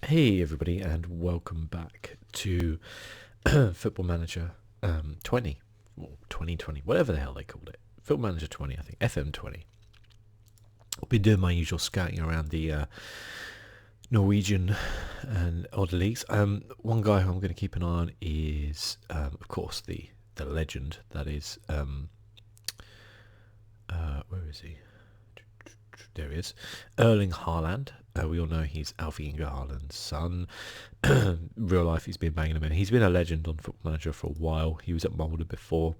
Hey everybody, and welcome back to Football Manager 20, or 2020, whatever the hell they called it. Football Manager 20, I think, FM 20. I'll be doing my usual scouting around the Norwegian and odd leagues. One guy who I'm going to keep an eye on is, of course, the legend that is, where is he? There he is, Erling Haaland. We all know he's Alfie Inge Haaland's son. Real life, he's been banging him in. He's been a legend on Football Manager for a while. He was at Mulder before.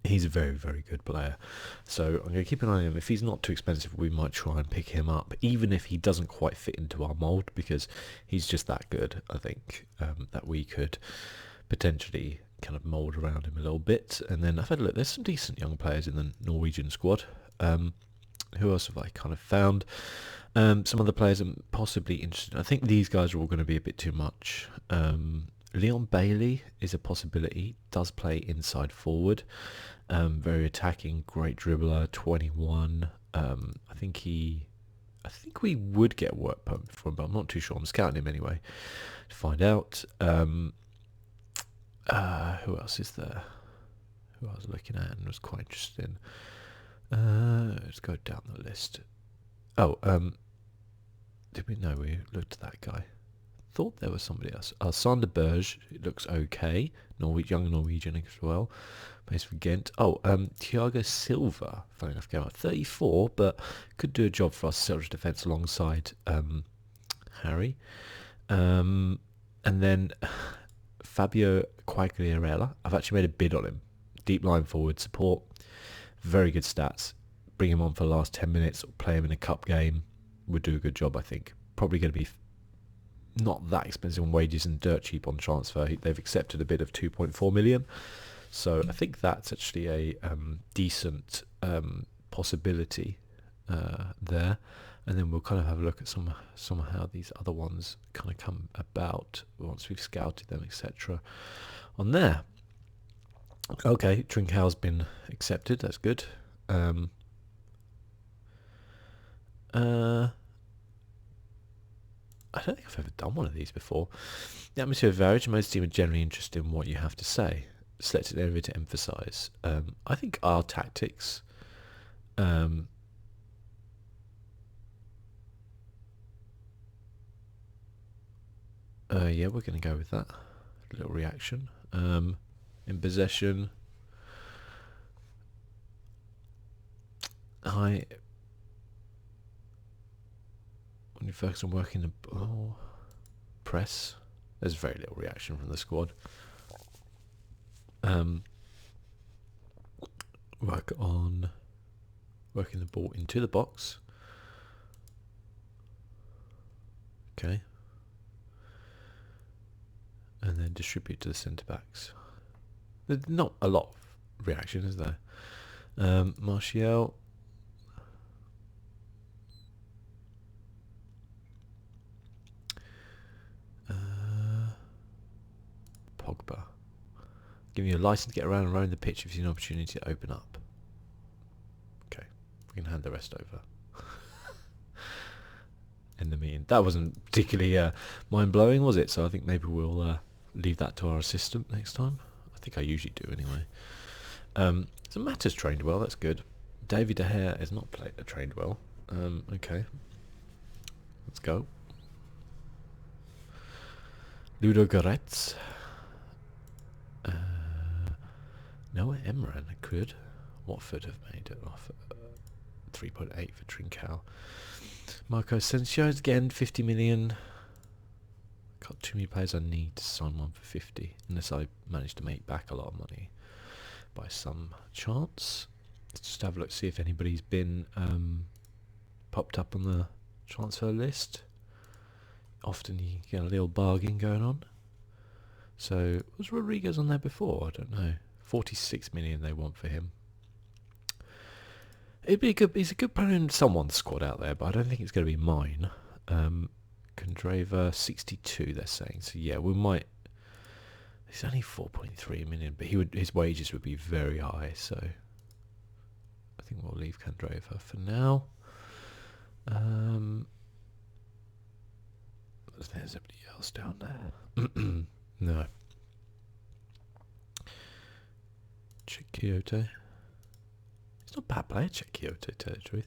He's a very, very good player. So I'm going to keep an eye on him. If he's not too expensive, we might try and pick him up, even if he doesn't quite fit into our mould, because he's just that good, I think, that we could potentially kind of mould around him a little bit. And then I've had a look. There's some decent young players in the Norwegian squad. Who else have I kind of found? Some other players I'm possibly interested in. I think these guys are all going to be a bit too much. Leon Bailey is a possibility. Does play inside forward. Very attacking, great dribbler, 21. I think we would get a work permit for him, but I'm not too sure. I'm scouting him anyway to find out. Who else is there? Who I was looking at and was quite interested in. Let's go down the list. Oh, did we know we looked at that guy? Thought there was somebody else. Sander Berge, it looks okay. Young Norwegian as well. Plays for Ghent. Oh, Thiago Silva, funny enough, came out 34, but could do a job for our central defence alongside Harry. And then Fabio Quagliarella. I've actually made a bid on him. Deep line forward support. Very good stats. Bring him on for the last 10 minutes, or play him in a cup game. Would do a good job, I think. Probably going to be not that expensive on wages and dirt cheap on transfer. They've accepted a bid of 2.4 million. So I think that's actually a decent possibility there. And then we'll kind of have a look at some how these other ones kind of come about once we've scouted them, etc. on there. Okay, Trincau's been accepted. That's good. I don't think I've ever done one of these before. The atmosphere of marriage. Most team are generally interested in what you have to say. Selected area to emphasise. I think our tactics. Yeah, we're going to go with that. A little reaction. In possession. When you focus on working the ball, press. There's very little reaction from the squad. Work on working the ball into the box. Okay. And then distribute to the centre backs. There's not a lot of reaction, is there? Martial. Pogba. Giving you a license to get around and roam the pitch if you see an opportunity to open up. Okay, we can hand the rest over. In the meeting. That wasn't particularly mind-blowing, was it? So I think maybe we'll leave that to our assistant next time. I think I usually do anyway. So Matt trained well, that's good. David De Gea has not trained well. Okay. Let's go. Ludo Goretz. Noah Emran could. Watford have made it off 3.8 for Trincao. Marco Asensio again, 50 million. Got too many players I need to sign one for 50, unless I manage to make back a lot of money by some chance. Let's just have a look, see if anybody's been popped up on the transfer list. Often you get a little bargain going on. So, was Rodriguez on there before? I don't know. 46 million they want for him. It'd be good. He's a good player in someone's squad out there, but I don't think it's going to be mine. Kondrava 62, they're saying. So yeah, we might. It's only 4.3 million, but his wages would be very high. So I think we'll leave Kondrava for now. There's somebody else down there. No. Chikiote. He's not a bad player, Chikiote, to tell the truth.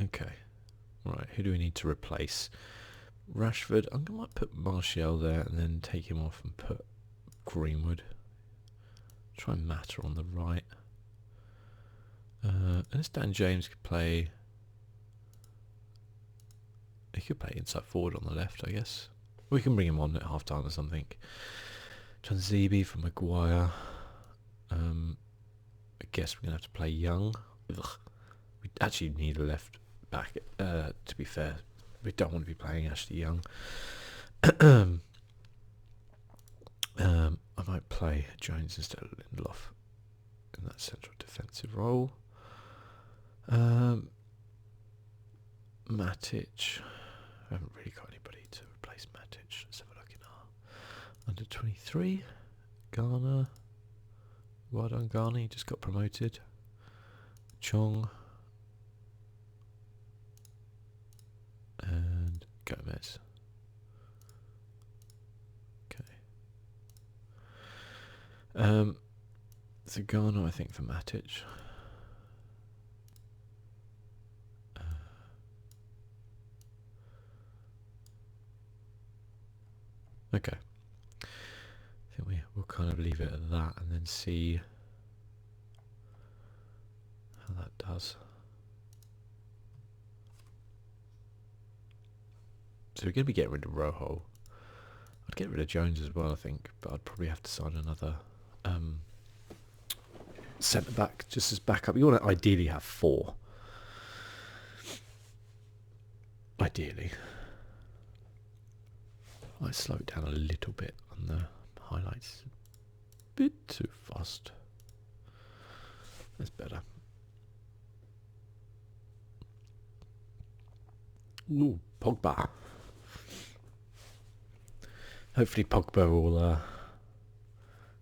Okay. Right, who do we need to replace? Rashford. I might put Martial there and then take him off and put Greenwood. Try Matter on the right. And Dan James could play. He could play inside forward on the left, I guess. We can bring him on at half time or something. Tranzibi for Maguire. I guess we're going to have to play Young. Ugh. We actually need a left back, to be fair. We don't want to be playing Ashley Young. I might play Jones instead of Lindelof in that central defensive role. Matic. I haven't really got anybody to replace Matic. Let's have a look in our under 23. Ghana. Well done, Ghana. He just got promoted. Chong. And Gomez. Okay. So Ghana, I think, for Matic. Okay. I think we'll kind of leave it at that and then see how that does. So we're going to be getting rid of Rojo. I'd get rid of Jones as well, I think, but I'd probably have to sign another centre back just as backup. You want to ideally have 4. Ideally. I might slow it down a little bit on the highlights. A bit too fast. That's better. Ooh, Pogba. Hopefully Pogba will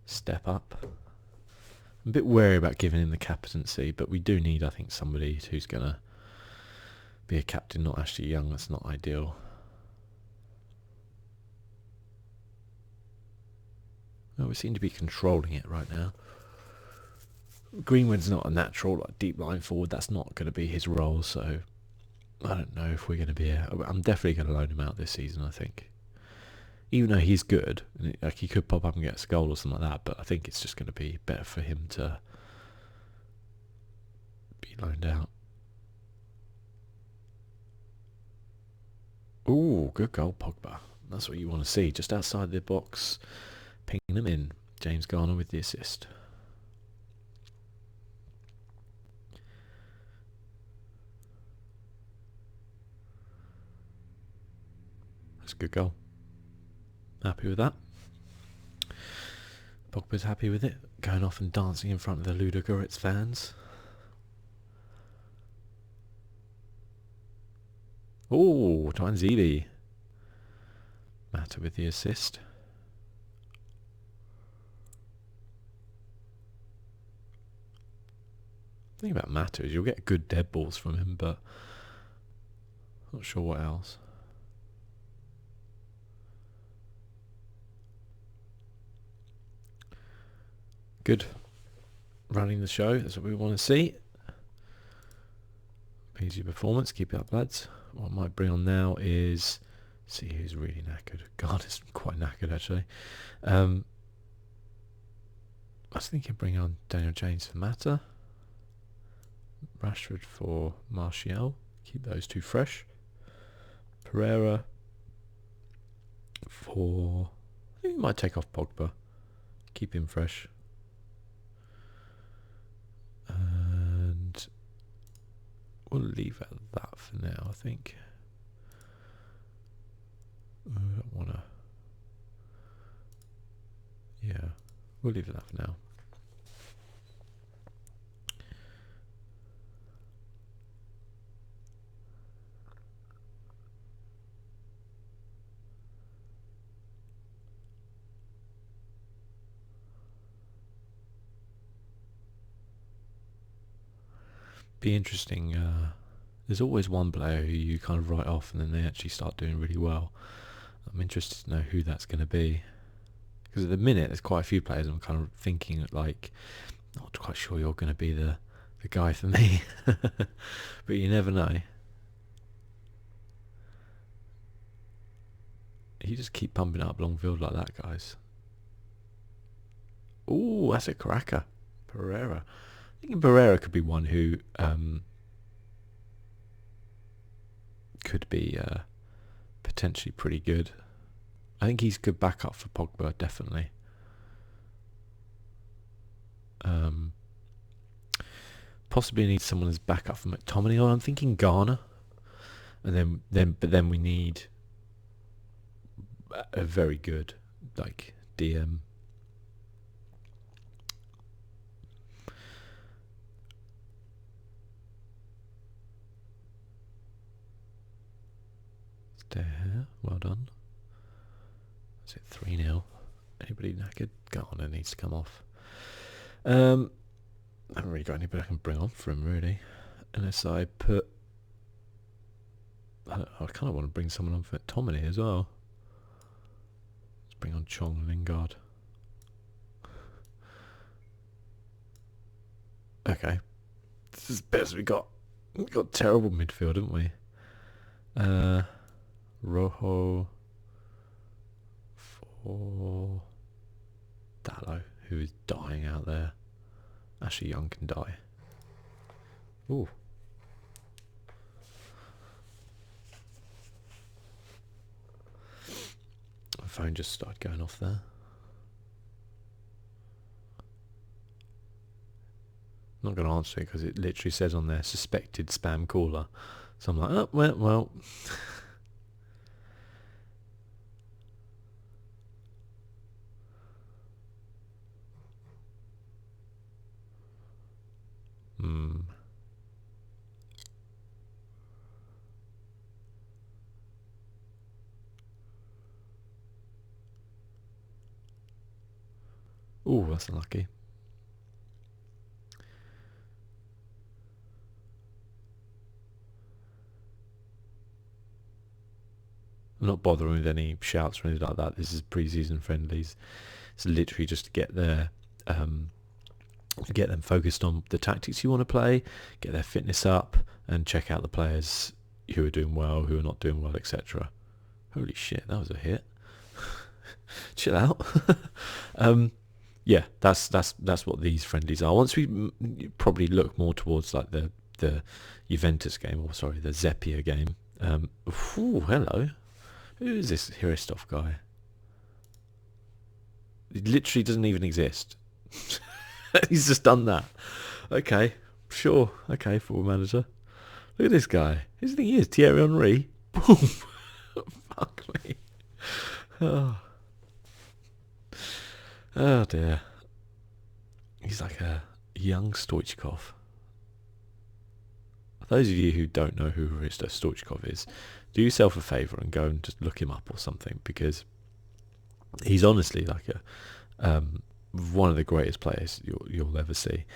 step up. I'm a bit wary about giving him the captaincy, but we do need, I think, somebody who's going to be a captain, not Ashley Young. That's not ideal. Well, we seem to be controlling it right now. Greenwood's not a natural deep line forward. That's not going to be his role, so I don't know if we're going to be... I'm definitely going to loan him out this season, I think. Even though he's good, like he could pop up and get a goal or something like that, but I think it's just going to be better for him to be loaned out. Ooh, good goal, Pogba. That's what you want to see. Just outside the box, pinging them in. James Garner with the assist. That's a good goal. Happy with that. Pogba's happy with it. Going off and dancing in front of the Ludogorets fans. Oh, Twanzili. Matter with the assist. The thing about Matter is you'll get good dead balls from him, but not sure what else. Good. Running the show, that's what we want to see. Easy performance, keep it up, lads. What I might bring on now is... see who's really knackered. God, it's quite knackered, actually. I was thinking bring on Daniel James for Mata. Rashford for Martial. Keep those two fresh. Pereira for... I think we might take off Pogba. Keep him fresh. And we'll leave it at that for now, I think. I don't want to... yeah, we'll leave it at that for now. Be interesting There's always one player who you kind of write off and then they actually start doing really well. I'm interested to know who that's going to be. Because at the minute, there's quite a few players I'm kind of thinking, like, not quite sure you're going to be the guy for me. But you never know. You just keep pumping up long field like that, guys. Ooh, that's a cracker. Pereira. I think Pereira could be one who could be potentially pretty good. I think he's good backup for Pogba, definitely. Possibly need someone as backup for McTominay. Or I'm thinking Garner, and then we need a very good like DM. There, well done. Is it 3-0? Anybody knackered? Garner needs to come off. I haven't really got anybody I can bring on for him, really. Unless I put... I kind of want to bring someone on for McTominay as well. Let's bring on Chong and Lingard. Okay. This is the best we got. We've got terrible midfield, haven't we? Rojo for Dallo, who is dying out there. Ashley Young can die. Ooh. My phone just started going off there. I'm not going to answer it because it literally says on there suspected spam caller. So I'm like, oh, well. Ooh, that's unlucky. I'm not bothering with any shouts or anything like that. This is pre-season friendlies. It's literally just to get their get them focused on the tactics you want to play, get their fitness up, and check out the players who are doing well, who are not doing well, etc. Holy shit, that was a hit. Chill out. Yeah, that's what these friendlies are. Once we probably look more towards like the Juventus game, or sorry, the Zepia game. Ooh, hello. Who is this Hiristov guy? It literally doesn't even exist. He's just done that. Okay, sure. Okay, football manager. Look at this guy. Who do you think he is? Thierry Henry? Boom. Fuck me. Oh dear. He's like a young Stoichkov. For those of you who don't know who Hristo Stoichkov is, do yourself a favour and go and just look him up or something, because he's honestly like a one of the greatest players you'll ever see.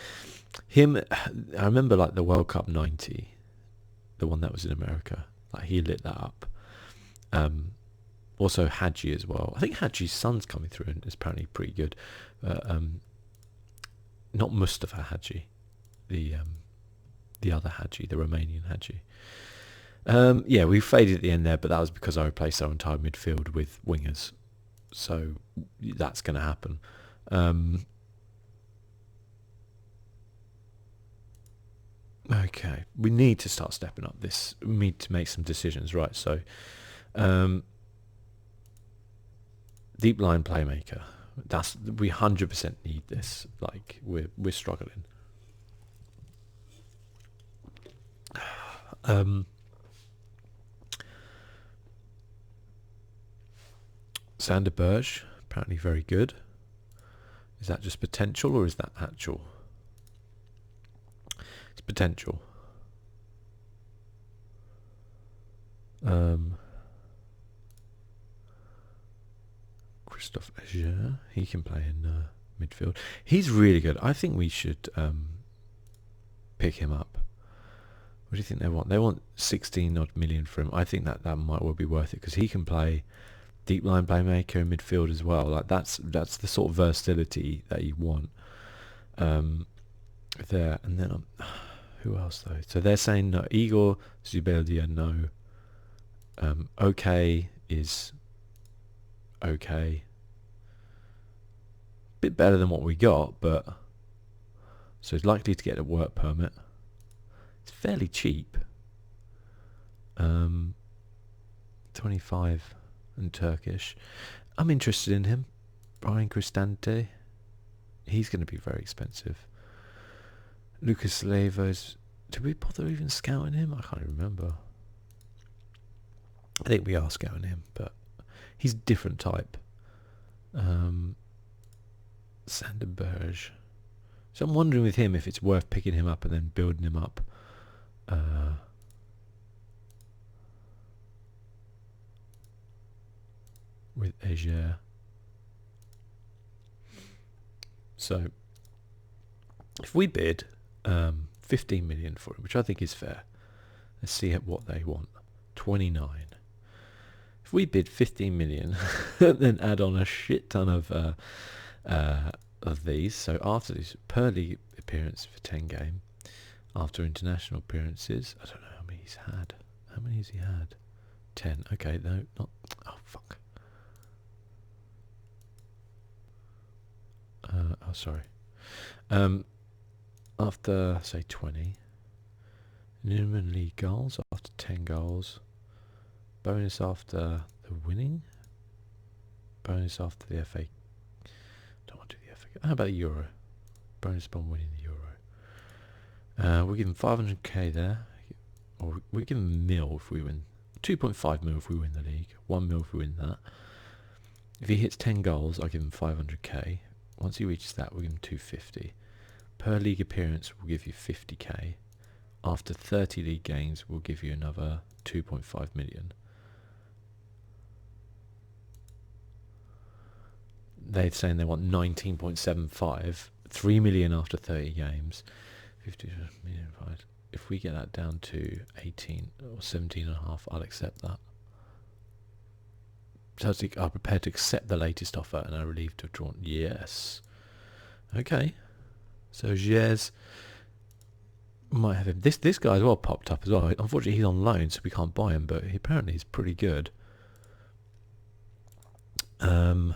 Him, I remember like the World Cup '90, the one that was in America. Like he lit that up. Also Hadji as well. I think Hadji's son's coming through and is apparently pretty good. Not Mustafa Hadji, the other Hadji, the Romanian Hadji. Yeah, we faded at the end there, but that was because I replaced our entire midfield with wingers. So that's going to happen. Okay, we need to start stepping up this. We need to make some decisions, right? So, deep line playmaker. We 100% need this. Like we're struggling. Sander Berge, apparently very good. Is that just potential or is that actual? It's potential. Christophe Ager, he can play in midfield. He's really good. I think we should pick him up. What do you think they want? They want 16 odd million for him. I think that might well be worth it because he can play deep line playmaker in midfield as well. Like that's the sort of versatility that you want there. And then who else though? So they're saying no. Igor Zubeldia, no. Okay is okay. Bit better than what we got, but so he's likely to get a work permit. It's fairly cheap. 25 and Turkish. I'm interested in him. Brian Cristante. He's going to be very expensive. Lucas Levos. Did we bother even scouting him? I can't remember. I think we are scouting him, but he's a different type. Sanderberg. So I'm wondering with him if it's worth picking him up and then building him up. With Ager. So if we bid 15 million for him, which I think is fair. Let's see what they want. 29. If we bid 15 million, then add on a shit ton of these. So after this per league appearance for 10 game, after international appearances, I don't know how many he's had. How many has he had? 10. Okay, no, not. Oh fuck. Oh sorry. After say 20, minimum league goals after 10 goals, bonus after the winning, bonus after the FA. Don't want to do the FA. How about the Euro? Bonus upon winning the Euro. We'll give him 500k there, or we'll give him a mil if we win. 2.5 mil if we win the league. 1 mil if we win that. If he hits 10 goals, I'll give him 500k. Once he reaches that, we'll give him 250. Per league appearance, we'll give you 50k. After 30 league games, we'll give you another 2.5 million. They're saying they want 19.75, 3 million after 30 games, 50 million. If we get that down to 18 or 17 and a half, I'll accept that. So I'm prepared to accept the latest offer and are relieved to have drawn. Yes. Okay. So Jez might have him. This guy as well popped up as well. Unfortunately, he's on loan, so we can't buy him, but he apparently is pretty good. But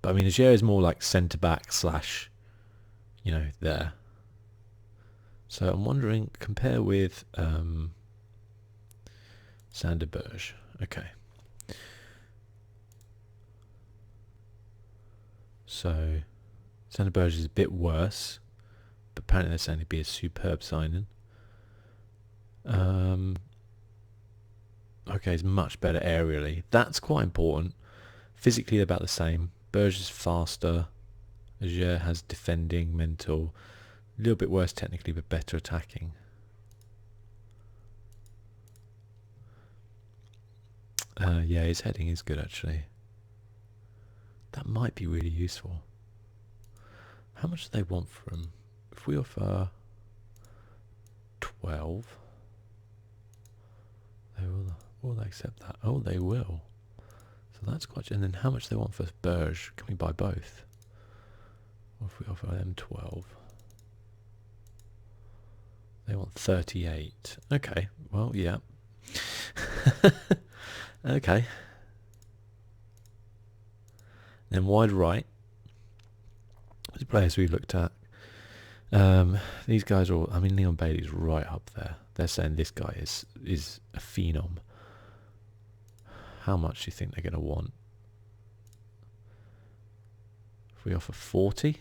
I mean, Ager is more like centre back slash, there. So I'm wondering, compare with Sanderberg. Okay. So Sanderberg is a bit worse, but apparently they're saying it'd be a superb signing. Okay, it's much better aerially. That's quite important. Physically, they're about the same. Berge is faster. Ager has defending, mental. A little bit worse technically, but better attacking. Yeah, his heading is good actually. That might be really useful. How much do they want for him? If we offer 12, will they accept that? Oh, they will. So that's quite. And then how much do they want for Berge? Can we buy both? Or if we offer them 12, they want 38. Okay. Well, yeah. Okay. Then wide right. The players we've looked at. These guys are all, I mean, Leon Bailey's right up there. They're saying this guy is a phenom. How much do you think they're going to want? If we offer 40?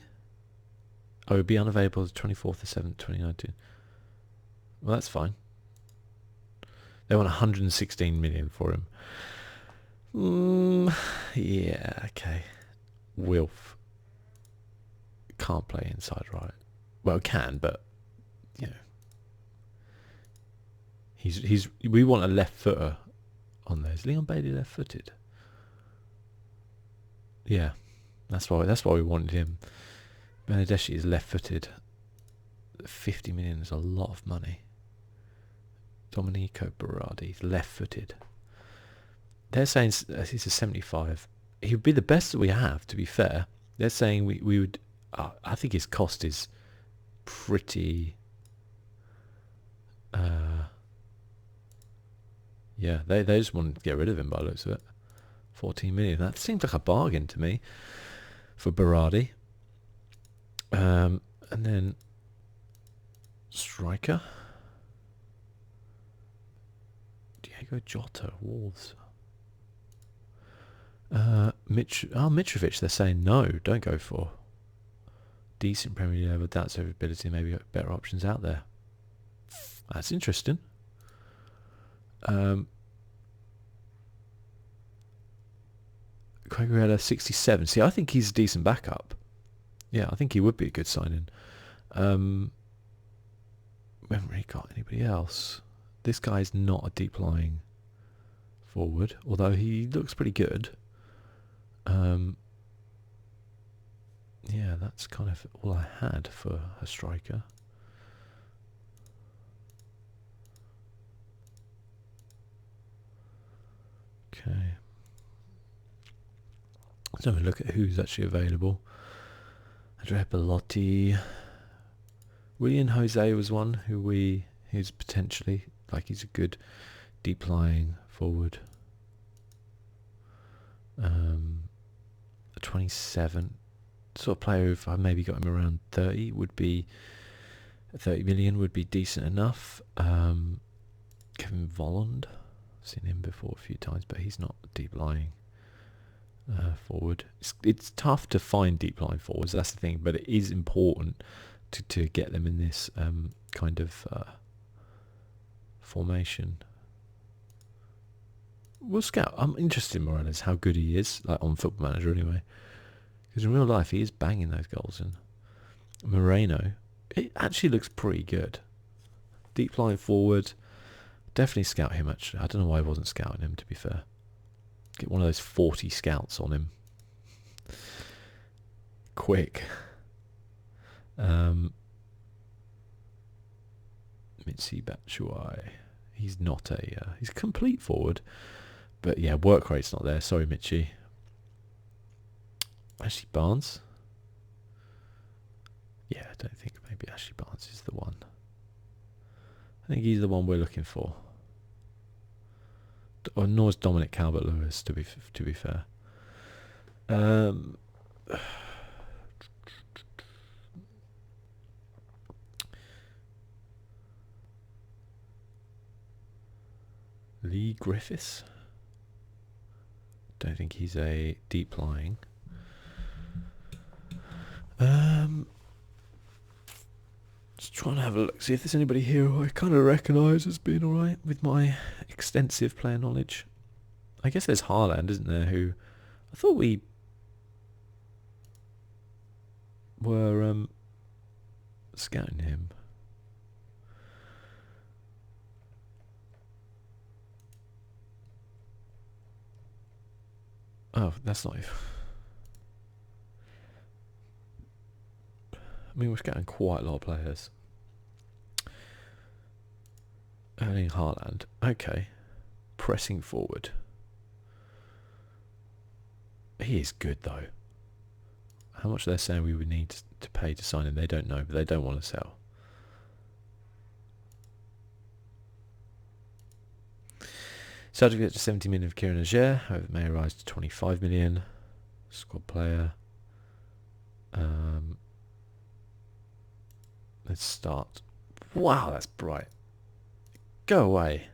Oh, it would be unavailable the 24th of 7th, 2019. Well, that's fine. They want 116 million for him. Yeah, okay. Wilf can't play inside right. Well, can, but we want a left footer on there. Is Leon Bailey left footed? Yeah, that's why we wanted him. Benedetti is left footed. 50 million is a lot of money. Domenico Berardi, left-footed. They're saying he's a 75. He would be the best that we have, to be fair. They're saying we would... I think his cost is pretty... yeah, they just want to get rid of him by the looks of it. 14 million. That seems like a bargain to me for Berardi. And then striker. Diego Jota, Wolves. Mitrovic, they're saying no, don't go for. Decent Premier League level, that's ability, maybe better options out there. That's interesting. Quagliarella 67. See, I think he's a decent backup. Yeah, I think he would be a good signing. We haven't really got anybody else. This guy's not a deep lying forward, although he looks pretty good. Yeah, that's kind of all I had for a striker. Okay. Let's have a look at who's actually available. Andrea Bellotti. William Jose was one who's potentially, like, he's a good deep lying forward. A 27 sort of player, if I maybe got him around 30 would be 30 million would be decent enough. Kevin Volland, seen him before a few times, but he's not deep lying forward. It's tough to find deep lying forwards, that's the thing, but it is important to get them in this kind of formation. We'll scout. I'm interested in Morales, how good he is, like on Football Manager anyway. Because in real life, he is banging those goals in. Moreno, it actually looks pretty good. Deep line forward. Definitely scout him, actually. I don't know why I wasn't scouting him, to be fair. Get one of those 40 scouts on him. Quick. Mitzi Batshuayi. He's not a... he's a complete forward. But yeah, work rate's not there. Sorry, Mitchie. Ashley Barnes. Yeah, I don't think maybe Ashley Barnes is the one. I think he's the one we're looking for. Or nor is Dominic Calvert-Lewis, to be fair. Lee Griffiths. Don't think he's a deep lying. Just trying to have a look, see if there's anybody here who I kind of recognise as being alright with my extensive player knowledge. I guess there's Haaland, isn't there, who I thought we were scouting him. Oh, that's not... I mean, we're getting quite a lot of players. Erling Haaland. Okay. Pressing forward. He is good, though. How much they're saying we would need to pay to sign him, they don't know, but they don't want to sell. Subject to 70 million of Kieran Ager, however it may rise to 25 million. Squad player. Let's start. Wow, that's bright. Go away.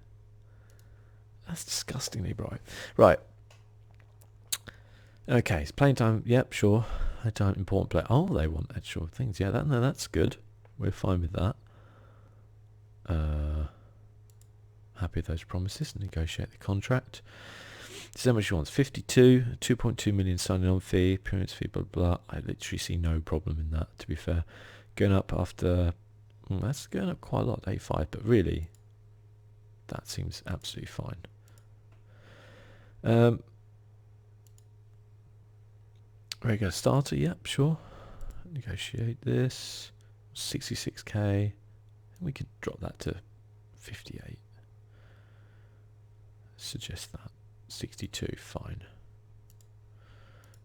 That's disgustingly bright. Right. Okay, it's playing time. Yep, sure. Playing time, important play. Oh, they want actual things. Yeah, no, that's good. We're fine with that. Happy with those promises. Negotiate the contract. So how much she wants? 52, 2.2 million signing on fee, appearance fee, blah, blah, blah. I literally see no problem in that, to be fair. Going up after... Well, that's going up quite a lot, 85, but really, that seems absolutely fine. Regular starter, yep, sure. Negotiate this. 66k. We could drop that to 58. Suggest that. 62, fine.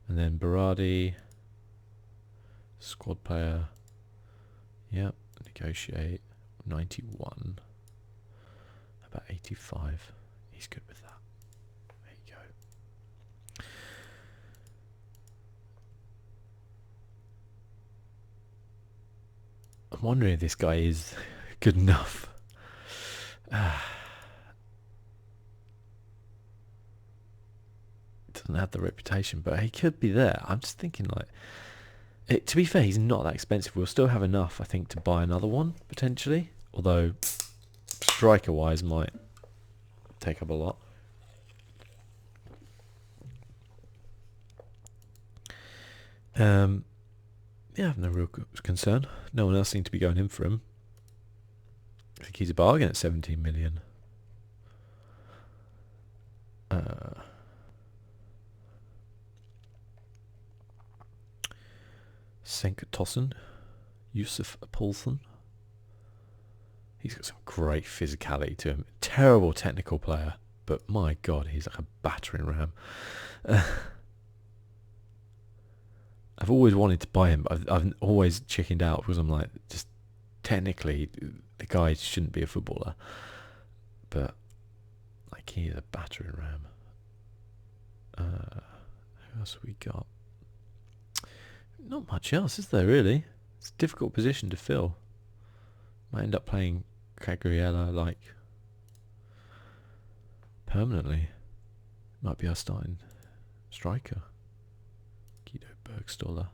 And then Berardi, squad player. Yep, negotiate. 91. About 85. He's good with that. There you go. I'm wondering if this guy is good enough. Doesn't have the reputation, but he could be there. I'm just thinking, like, to be fair, he's not that expensive. We'll still have enough, I think, to buy another one potentially. Although striker-wise, might take up a lot. Yeah, I have no real concern. No one else seemed to be going in for him. I think he's a bargain at 17 million. Senka Tossen, Yusuf Paulson. He's got some great physicality to him. Terrible technical player, but my God, he's like a battering ram. I've always wanted to buy him, but I've always chickened out because I'm like, just technically, the guy shouldn't be a footballer. But like, he's a battering ram. Who else have we got? Not much else, is there really? It's a difficult position to fill. Might end up playing Cagriella like permanently. Might be our starting striker. Guido Bergstaller.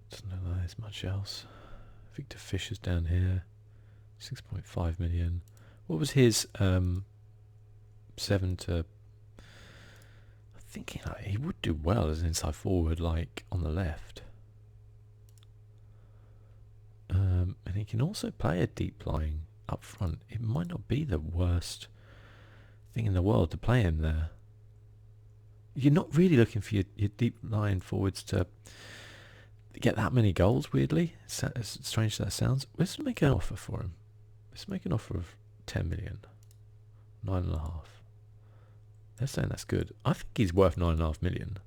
Doesn't look like there's much else. Victor Fischer's down here. 6.5 million. What was his 7 to... I'm thinking like, he would do well as an inside forward, like on the left. And he can also play a deep lying up front. It might not be the worst thing in the world to play him there. You're not really looking for your deep lying forwards to get that many goals, weirdly. As strange as that sounds. Let's make an offer for him. Let's make an offer of 10 million. 9.5. They're saying that's good. I think he's worth 9.5 million.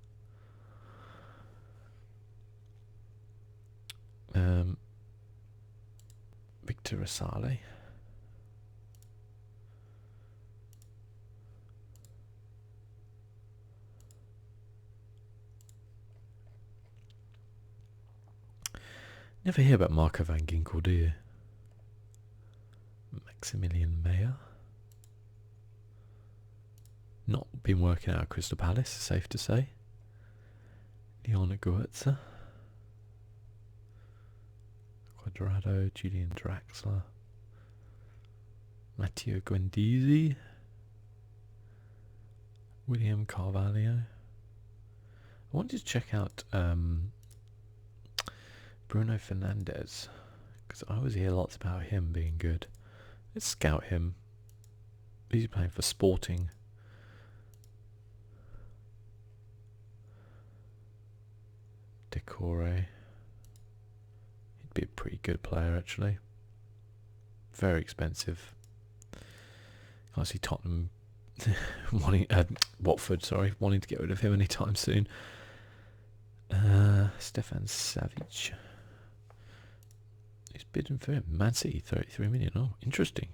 Victor Asale. Never hear about Marco van Ginkel, do you? Maximilian Meyer. Not been working out at Crystal Palace, safe to say. Leon Goetze. Quadrado, Julian Draxler. Matteo Guendouzi. William Carvalho. I wanted to check out Bruno Fernandes, because I always hear lots about him being good. Let's scout him. He's playing for Sporting. Decore. He'd be a pretty good player, actually. Very expensive. I see Tottenham wanting, Watford, sorry, wanting to get rid of him anytime soon. Stefan Savic. He's bidding for him. Man City, 33 million. Oh, interesting.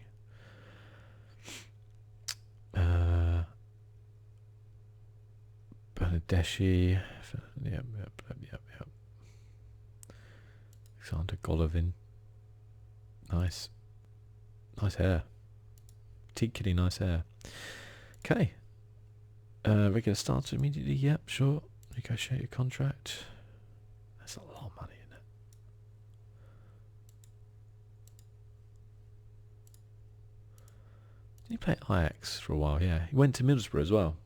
Bernadeschi. Yep. Alexander Golovin. Nice. Nice hair. Particularly nice hair. Okay. Regular starter immediately. Yep, sure. Negotiate your contract. That's a lot of money, isn't it? Did he play Ajax for a while? Yeah. He went to Middlesbrough as well.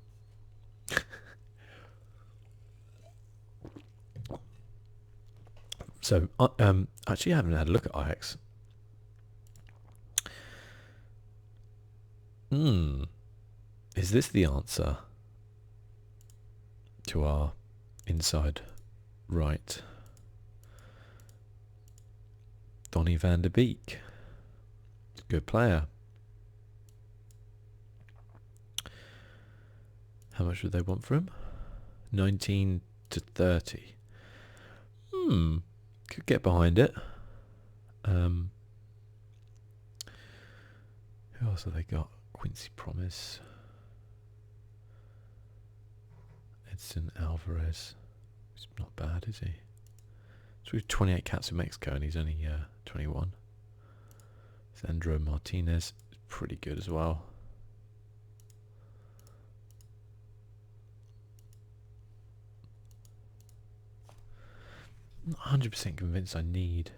So, actually I haven't had a look at Ajax. Is this the answer? to our inside right. Donny van der Beek. Good player. How much would they want for him? 19 to 30. Could get behind it. Who else have they got? Quincy Promise. Edson Alvarez. He's not bad, is he? So we've 28 caps in Mexico and he's only 21. Sandro Martinez is pretty good as well. I'm not 100% convinced I need.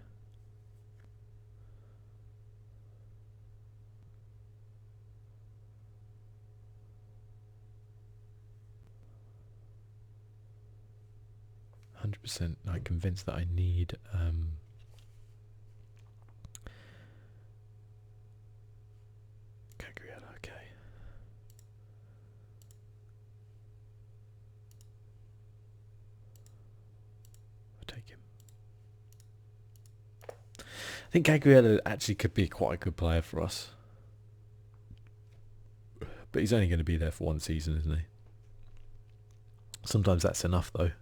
I'm convinced that I need Gabriel, okay. I'll take him. I think Gabriel actually could be quite a good player for us. But he's only going to be there for one season, isn't he? Sometimes that's enough though.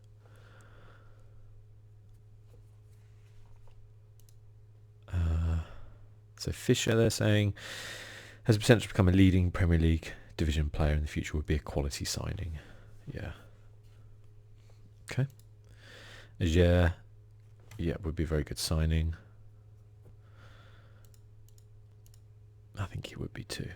So Fisher, they're saying, has the potential to become a leading Premier League division player in the future, would be a quality signing. Yeah. Okay. Yeah, would be a very good signing. I think he would be too.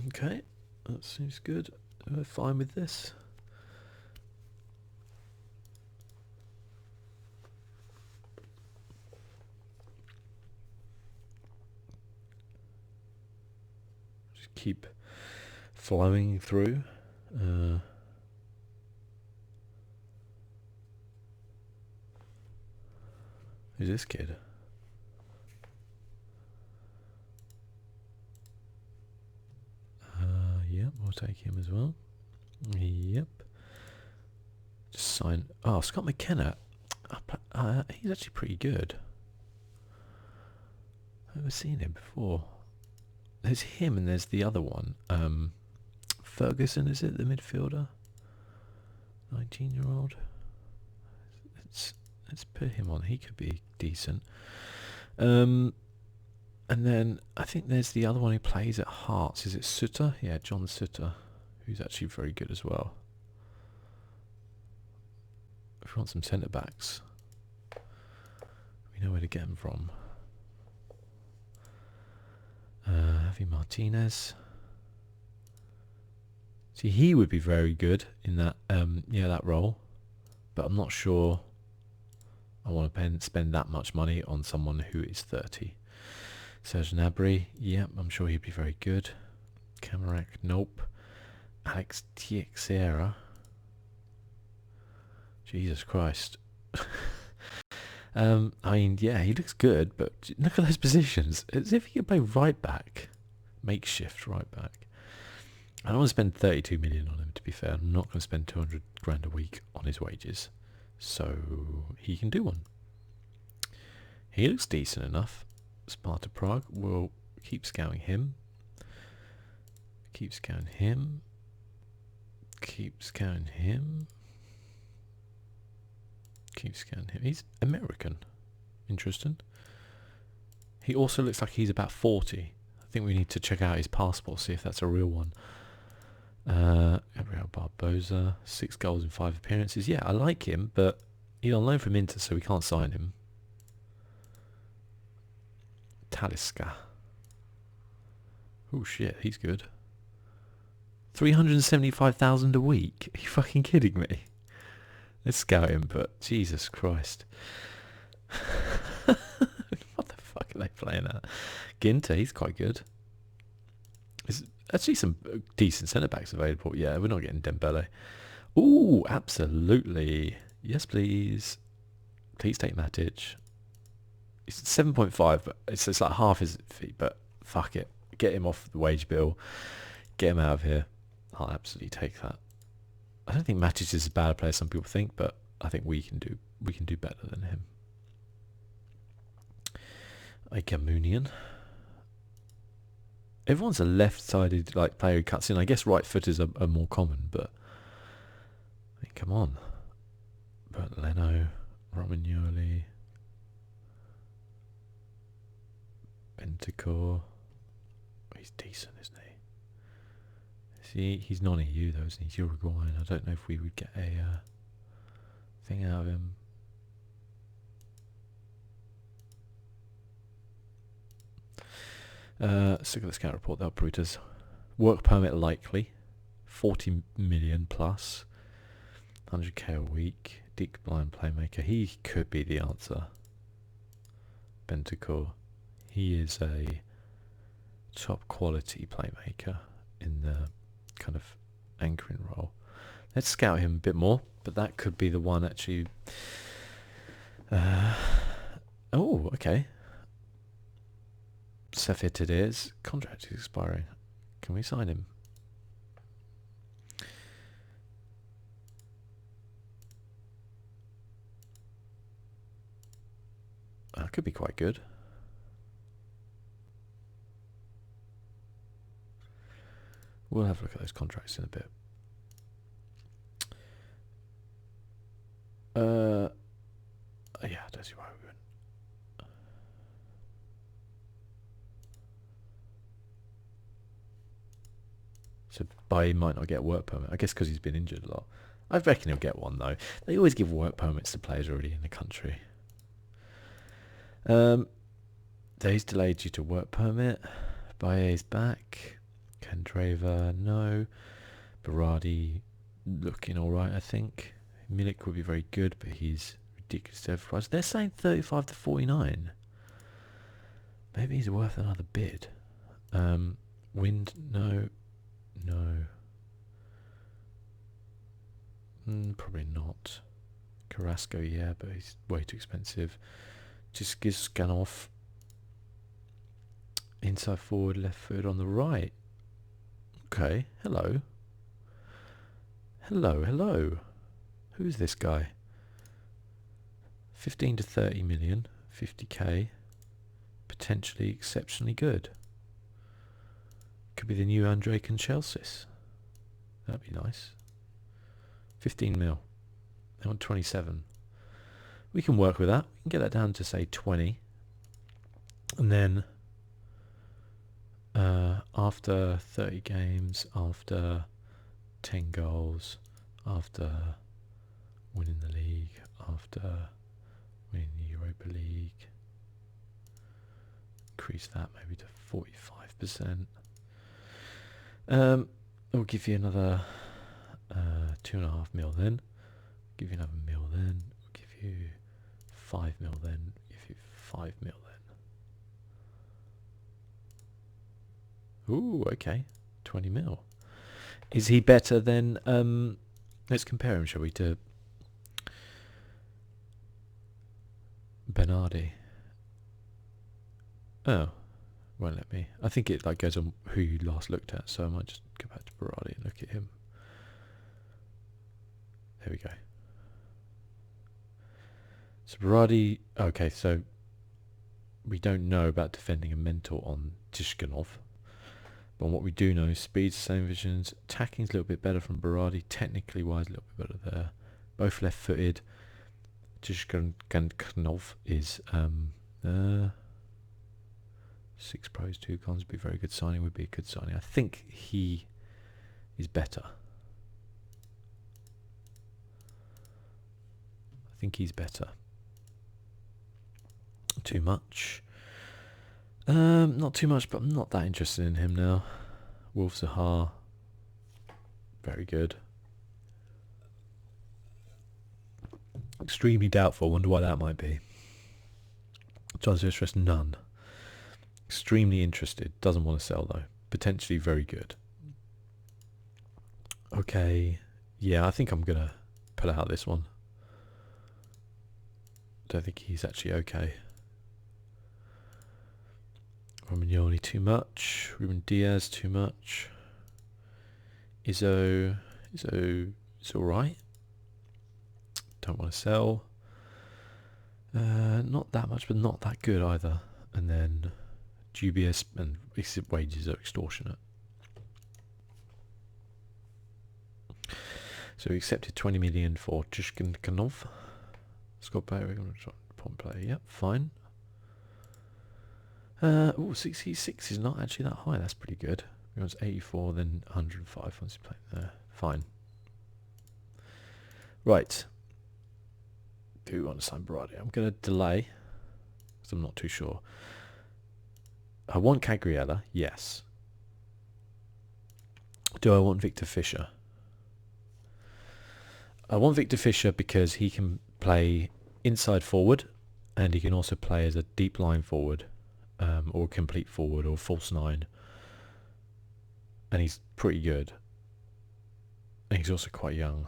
Okay, that seems good. We're fine with this. Just keep flowing through. Who's this kid? Yep, we'll take him as well. Yep. Just sign. Oh, Scott McKenna. He's actually pretty good. I've never seen him before. There's him and there's the other one. Ferguson, is it, the midfielder? 19-year-old. Let's put him on. He could be decent. And then I think there's the other one who plays at Hearts. Is it Sutter? Yeah, John Sutter, who's actually very good as well. If we want some centre backs, we know where to get them from. Javi Martinez. See, he would be very good in that that role, but I'm not sure I want to spend that much money on someone who is 30. Serge Gnabry, yep, I'm sure he'd be very good. Camarak, nope. Alex Teixeira. Jesus Christ. I mean, yeah, he looks good, but look at those positions. As if he could play right back. Makeshift right back. I don't want to spend 32 million on him, to be fair. I'm not going to spend 200 grand a week on his wages. So he can do one. He looks decent enough. Sparta Prague, we'll keep scouting him. Keep scouting him. Keep scouting him. Keep scanning him. He's American. Interesting. He also looks like he's about 40. I think we need to check out his passport, see if that's a real one. Gabriel Barbosa, 6 goals in 5 appearances. Yeah, I like him, but he's on loan from Inter, so we can't sign him. Talisca. Oh shit, he's good. 375,000 a week. Are you fucking kidding me? Let's scout him, but Jesus Christ. What the fuck are they playing at? Ginter, he's quite good. There's actually some decent centre-backs available. Yeah, we're not getting Dembele. Ooh, absolutely. Yes, please. Please take Matic. He's 7.5, but it's like half his fee. But fuck it, get him off the wage bill, get him out of here. I'll absolutely take that. I don't think Matic is a bad player, some people think, but I think we can do better than him. Ikemunian. Everyone's a left-sided like player who cuts in. I guess right footers are more common, but I mean, come on. But Leno, Romagnoli, Bentancur. He's decent, isn't he? See, he's non-EU though, isn't he? He's Uruguayan. I don't know if we would get a thing out of him. Let's look at the scout report. They'll Brutus. Work permit likely. 40 million plus. 100k a week. Deep blind playmaker. He could be the answer. Bentancur. He is a top quality playmaker in the kind of anchoring role. Let's scout him a bit more, but that could be the one actually. Oh, okay. Sefetid's contract is expiring. Can we sign him? That could be quite good. We'll have a look at those contracts in a bit. Yeah, I don't see why we went. So Bailly might not get a work permit. I guess because he's been injured a lot. I reckon he'll get one though. They always give work permits to players already in the country. Days delayed due to work permit. Bailly's back. Kendrava, no. Berardi looking alright, I think. Milik would be very good, but he's ridiculously overpriced. They're saying 35 to 49. Maybe he's worth another bid. Wind, no. No. Probably not. Carrasco, yeah, but he's way too expensive. Just gives scan off. Inside forward, left foot on the right. Okay, hello. Hello, hello. Who's this guy? 15 to 30 million, 50k. Potentially exceptionally good. Could be the new Andre Conchelsis. That'd be nice. 15 mil. They want 27. We can work with that. We can get that down to say 20. And then after 30 games, after 10 goals, after winning the league, after winning the Europa League, increase that maybe to 45%. We'll give you another 2.5 mil then. Give you another mil then. We'll give you 5 mil then. Give you 5 mil then. Ooh, okay. 20 mil. Is he better than let's compare him, shall we, to Bernardi? Oh, won't let me. I think it like goes on who you last looked at, so I might just go back to Berardi and look at him. There we go. So Berardi, okay, so we don't know about defending a mental on Tishkanov. But what we do know is speed's the same visions. Attacking's a little bit better from Berardi. Technically wise, a little bit better there. Both left-footed. Tishkanov is 6 pros, 2 cons. Would be a very good signing. Would be a good signing. I think he is better. I think he's better. Too much. Not too much, but I'm not that interested in him now. Wolf Zahar, very good. Extremely doubtful. Wonder why that might be. Transfer interest, none. Extremely interested. Doesn't want to sell though. Potentially very good. Okay. Yeah, I think I'm gonna pull out this one. Don't think he's actually okay. Romagnoli too much. Ruben Diaz too much. Izzo is alright. Don't want to sell. Not that much, but not that good either. And then dubious, and his wages are extortionate. So we accepted 20 million for Chishkinkanov. Squad player, we're going to try point player. Yep, fine. 66 is not actually that high. That's pretty good. He wants 84, then 105 once he played there. Fine. Right. Do we want to sign Berardi? I'm going to delay because I'm not too sure. I want Cagriella, yes. Do I want Victor Fischer? I want Victor Fischer because he can play inside forward and he can also play as a deep line forward or complete forward or false nine. And he's pretty good. And he's also quite young.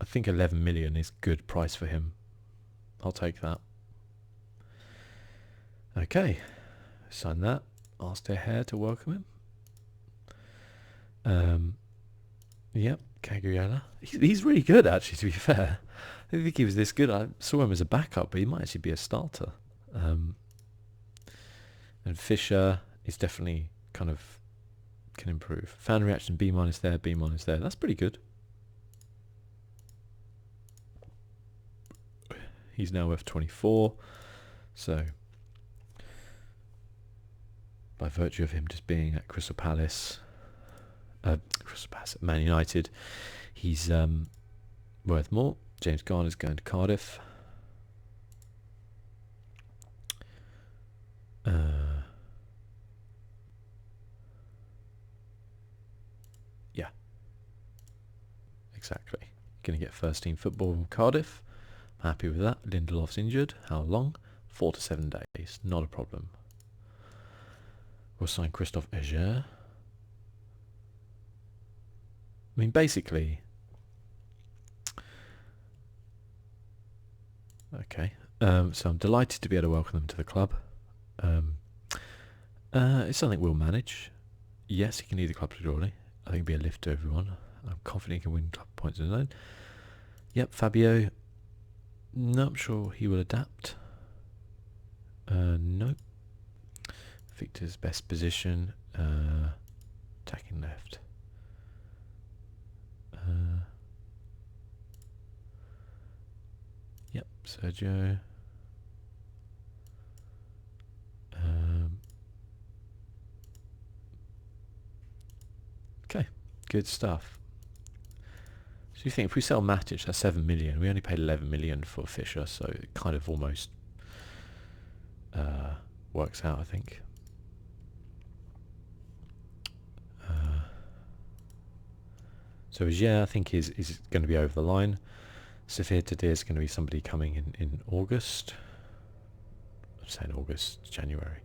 I think 11 million is good price for him. I'll take that. Okay. Sign that. Ask their hair to welcome him. Yep, Cagriella. He's really good, actually, to be fair. I didn't think he was this good. I saw him as a backup, but he might actually be a starter. And Fischer is definitely kind of can improve. Fan reaction B- there, B- there. That's pretty good. He's now worth 24. So, by virtue of him just being at Crystal Palace, Man United, he's worth more. James Garner's going to Cardiff. Yeah, exactly. Going to get first team football from Cardiff. I'm happy with that. Lindelof's injured. How long? 4 to 7 days. Not a problem. We'll sign Christophe Eger. I mean, basically... Okay. So I'm delighted to be able to welcome them to the club. It's something we'll manage. Yes, he can lead the club to glory. I think it'll be a lift to everyone. I'm confident he can win club points on his own. Yep, Fabio. Not sure he will adapt. Nope. Victor's best position. Attacking left. Yep, Sergio. Okay, good stuff. So you think if we sell Matic, that's 7 million. We only paid 11 million for Fischer, so it kind of almost works out, I think. So yeah, I think is going to be over the line. Safir Tadir is going to be somebody coming in August. I'm saying August, January.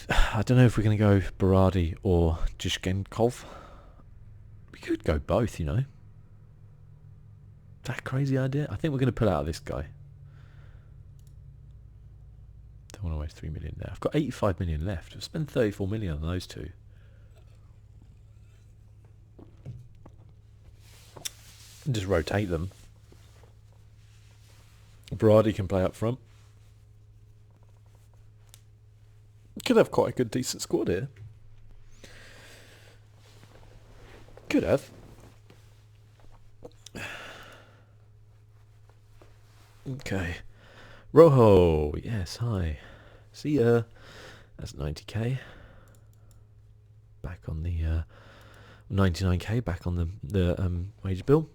I don't know if we're going to go Berardi or Jishkenkov. We could go both, you know. That crazy idea? I think we're going to pull out of this guy. Don't want to waste 3 million there. I've got 85 million left. I've spent 34 million on those two. And just rotate them. Berardi can play up front. Could have quite a good, decent squad here. Could have. Okay. Rojo. Yes, hi. See ya. That's 90k. Back on the 99k. Back on the wage bill.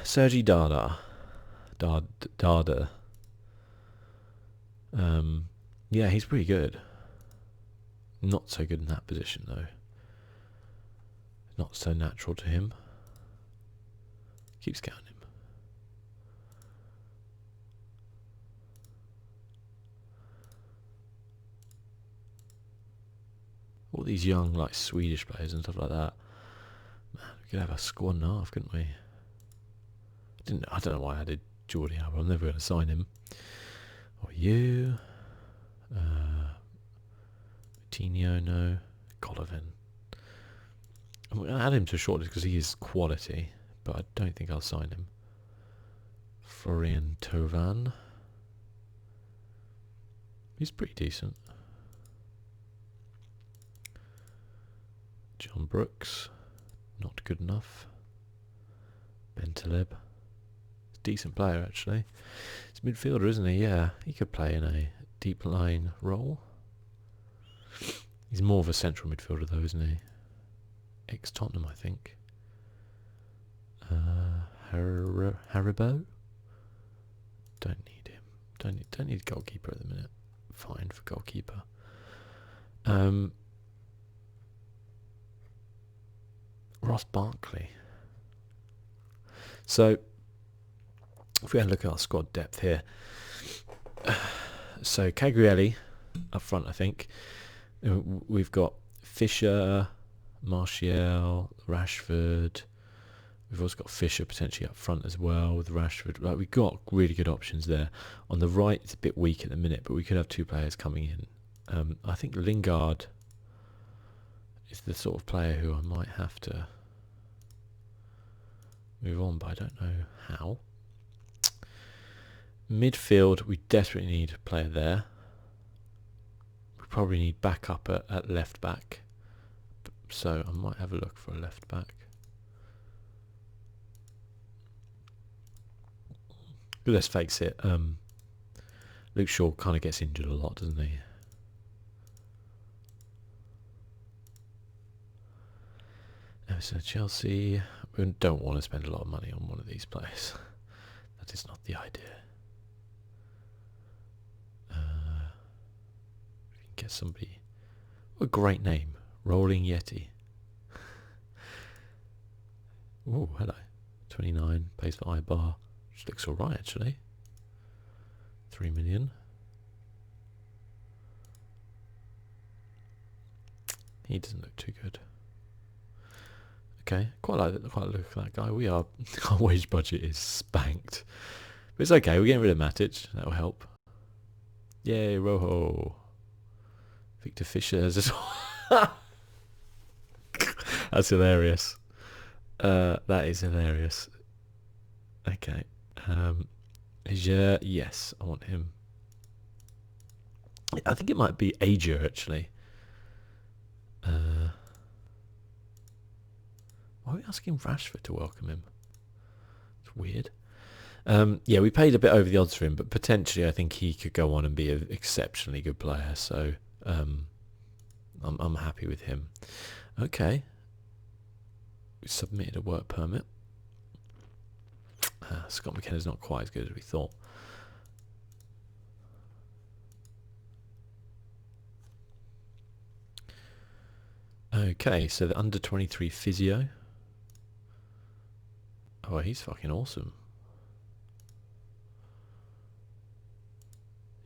Sergi Dada. Dada. Yeah, he's pretty good. Not so good in that position though. Not so natural to him. Keep scouting him. All these young, like Swedish players and stuff like that. Man, we could have a squad and a half, couldn't we? I don't know why I did Jordi Alba. I'm never going to sign him. Or you. Coutinho, no. Golovin. I'm going to add him to shortlist because he is quality, but I don't think I'll sign him. Florian Tovan. He's pretty decent. John Brooks. Not good enough. Bentaleb. Decent player, actually. He's a midfielder, isn't he? Yeah, he could play in a deep line role. He's more of a central midfielder, though, isn't he? Ex-Tottenham, I think. Haribo? Don't need him. Don't need a goalkeeper at the minute. Fine for goalkeeper. Ross Barkley. So, if we have a look at our squad depth here. So, Cagliari up front, I think. We've got Fisher, Martial, Rashford. We've also got Fisher potentially up front as well with Rashford. Like, we've got really good options there. On the right, it's a bit weak at the minute, but we could have two players coming in. I think Lingard is the sort of player who I might have to move on, but I don't know how. Midfield, we desperately need a player there. We probably need backup at left back. So I might have a look for a left back. Let's face it, Luke Shaw kind of gets injured a lot, doesn't he? So Chelsea, we don't want to spend a lot of money on one of these players. That is not the idea. We can get somebody. What a great name, Rolling Yeti. Oh, hello. 29, pays for Ibar. Which looks alright, actually. 3 million. He doesn't look too good. Okay, quite like the look of that guy. Our wage budget is spanked. But it's okay, we're getting rid of Matic. That'll help. Yay, Rojo. Victor Fisher has this. That's hilarious. That is hilarious. Okay. Yes, I want him. I think it might be Ager, actually. Why are we asking Rashford to welcome him? It's weird. Yeah, we paid a bit over the odds for him, but potentially I think he could go on and be an exceptionally good player. So I'm happy with him. Okay. We submitted a work permit. Scott McKenna's not quite as good as we thought. Okay, so the under 23 physio. Oh, he's fucking awesome.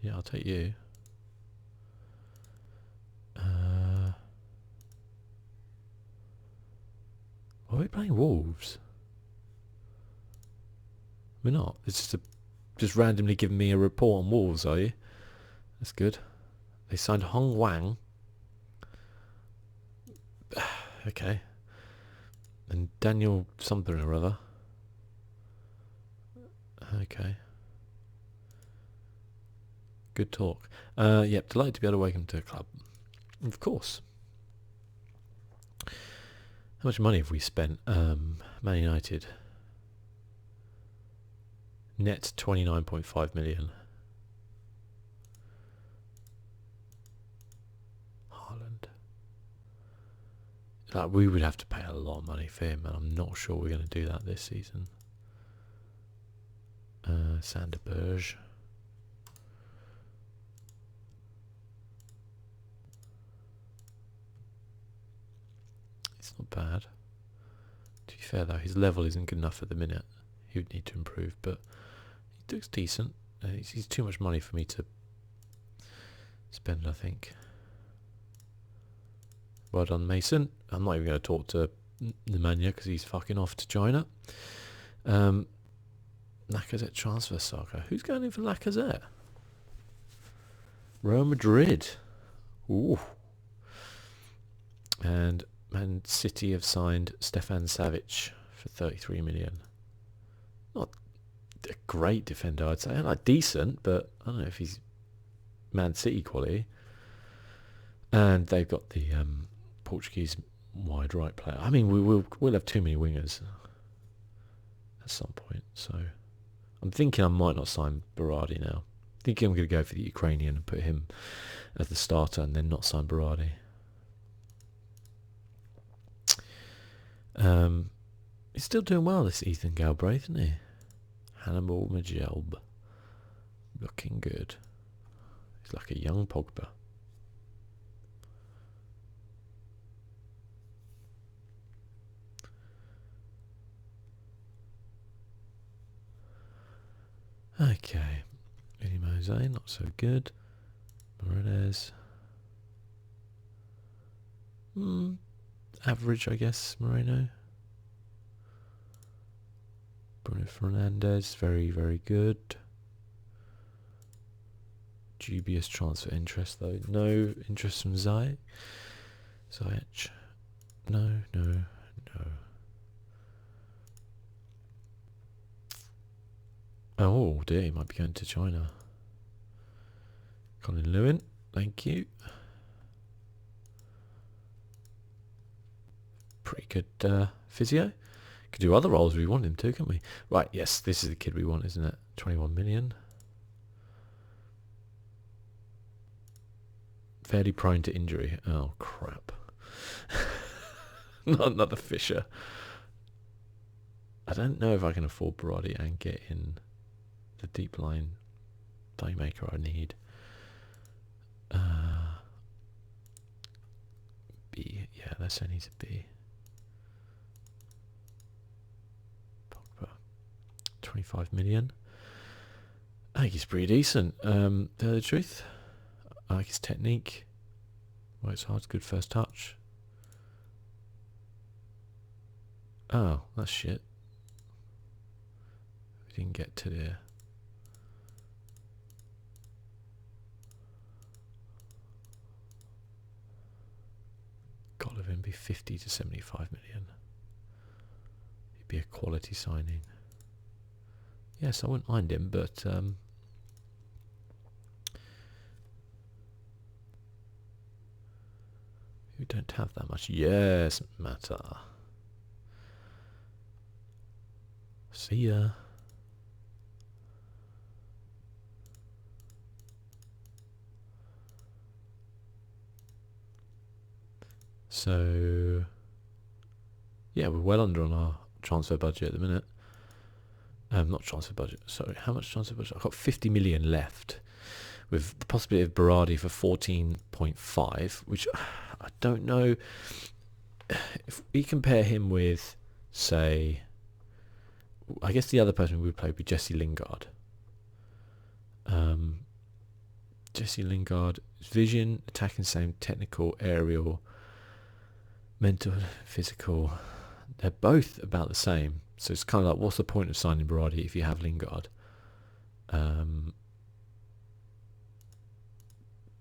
Yeah, I'll take you. Are we playing Wolves? We're not. It's just randomly giving me a report on Wolves, are you? That's good. They signed Hong Wang. Okay. And Daniel something or other. Okay. Good talk. Yep, delighted to be able to welcome to the club. Of course. How much money have we spent? Man United. Net 29.5 million. Haaland. Like, we would have to pay a lot of money for him, and I'm not sure we're going to do that this season. Sander Berge. It's not bad. To be fair though, his level isn't good enough at the minute. He would need to improve, but he looks decent. He's too much money for me to spend, I think. Well done, Mason. I'm not even going to talk to Nemanja because he's fucking off to China. Lacazette transfer saga. Who's going in for Lacazette? Real Madrid. Ooh. And Man City have signed Stefan Savic for 33 million. Not a great defender, I'd say. Like decent, but I don't know if he's Man City quality. And they've got the Portuguese wide right player. I mean, we'll have too many wingers at some point. So I'm thinking I might not sign Berardi now. I think I'm going to go for the Ukrainian and put him as the starter and then not sign Berardi. He's still doing well, this Ethan Galbraith, isn't he? Hannibal Majelb. Looking good. He's like a young Pogba. Okay. Eddie Mose, not so good. Morenes. Average, I guess, Moreno. Bruno Fernandes, very, very good. Dubious transfer interest, though. No interest from Ziyech. No. Oh dear, he might be going to China. Colin Lewin, thank you. Pretty good physio. Could do other roles if we want him to, can't we? Right, yes, this is the kid we want, isn't it? 21 million. Fairly prone to injury. Oh, crap. Not another Fisher. I don't know if I can afford Berardi and get in the deep line playmaker I need. B. Yeah, let's say needs a B. 25 million. I think he's pretty decent. Tell the truth, I like his technique. Works hard, good first touch. Oh, that's shit. We didn't get to there. Got to be 50 to 75 million. He'd be a quality signing. Yes, I wouldn't mind him, but we don't have that much. Yes, Mata. See ya. So, yeah, we're well under on our transfer budget at the minute. Not transfer budget, sorry. How much transfer budget? I've got 50 million left with the possibility of Berardi for 14.5, which I don't know. If we compare him with, say, I guess the other person we would play would be Jesse Lingard. Jesse Lingard, vision, attacking same, technical, aerial, mental, physical. They're both about the same. So it's kind of like, what's the point of signing Berardi if you have Lingard?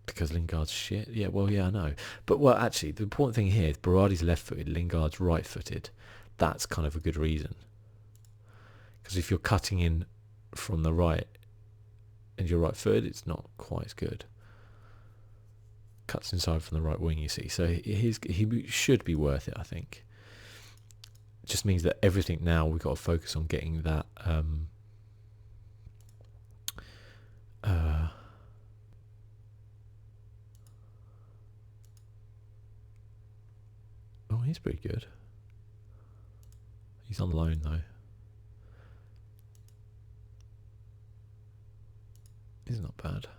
Because Lingard's shit. Yeah, well, yeah, I know. But, well, actually, the important thing here is Berardi's left-footed, Lingard's right-footed. That's kind of a good reason. Because if you're cutting in from the right and you're right-footed, it's not quite as good. Cuts inside from the right wing, you see. So he should be worth it, I think. It just means that everything now we've got to focus on getting that oh, he's pretty good. He's on loan though. He's not bad. It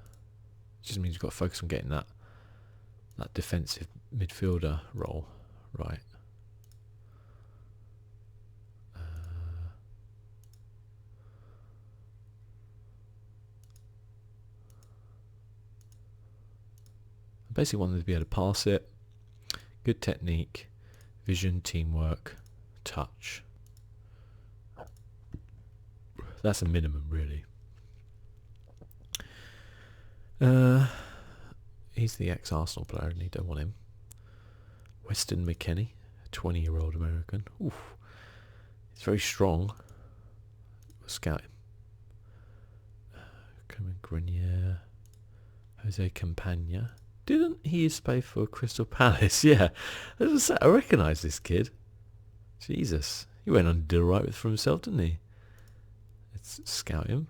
just means we've got to focus on getting that defensive midfielder role right. I basically wanted to be able to pass it. Good technique, vision, teamwork, touch. That's a minimum, really. he's the ex-Arsenal player, and he don't want him. Weston McKennie, a 20-year-old American. Oof. He's very strong. We'll scout him. Clement Grenier. Jose Campagna. Didn't he used to play for Crystal Palace? Yeah. I recognise this kid. Jesus. He went on to do right for himself, didn't he? Let's scout him.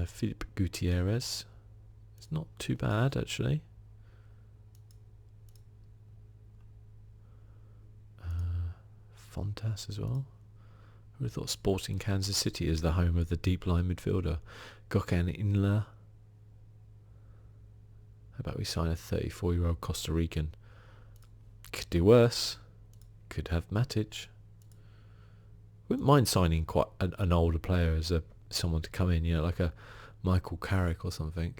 Philip Gutierrez. It's not too bad, actually. Fontas as well. I would have thought Sporting Kansas City is the home of the deep line midfielder. Gökhan Inler. How about we sign a 34-year-old Costa Rican? Could do worse. Could have Matic. Wouldn't mind signing quite an older player as someone to come in, you know, like a Michael Carrick or something.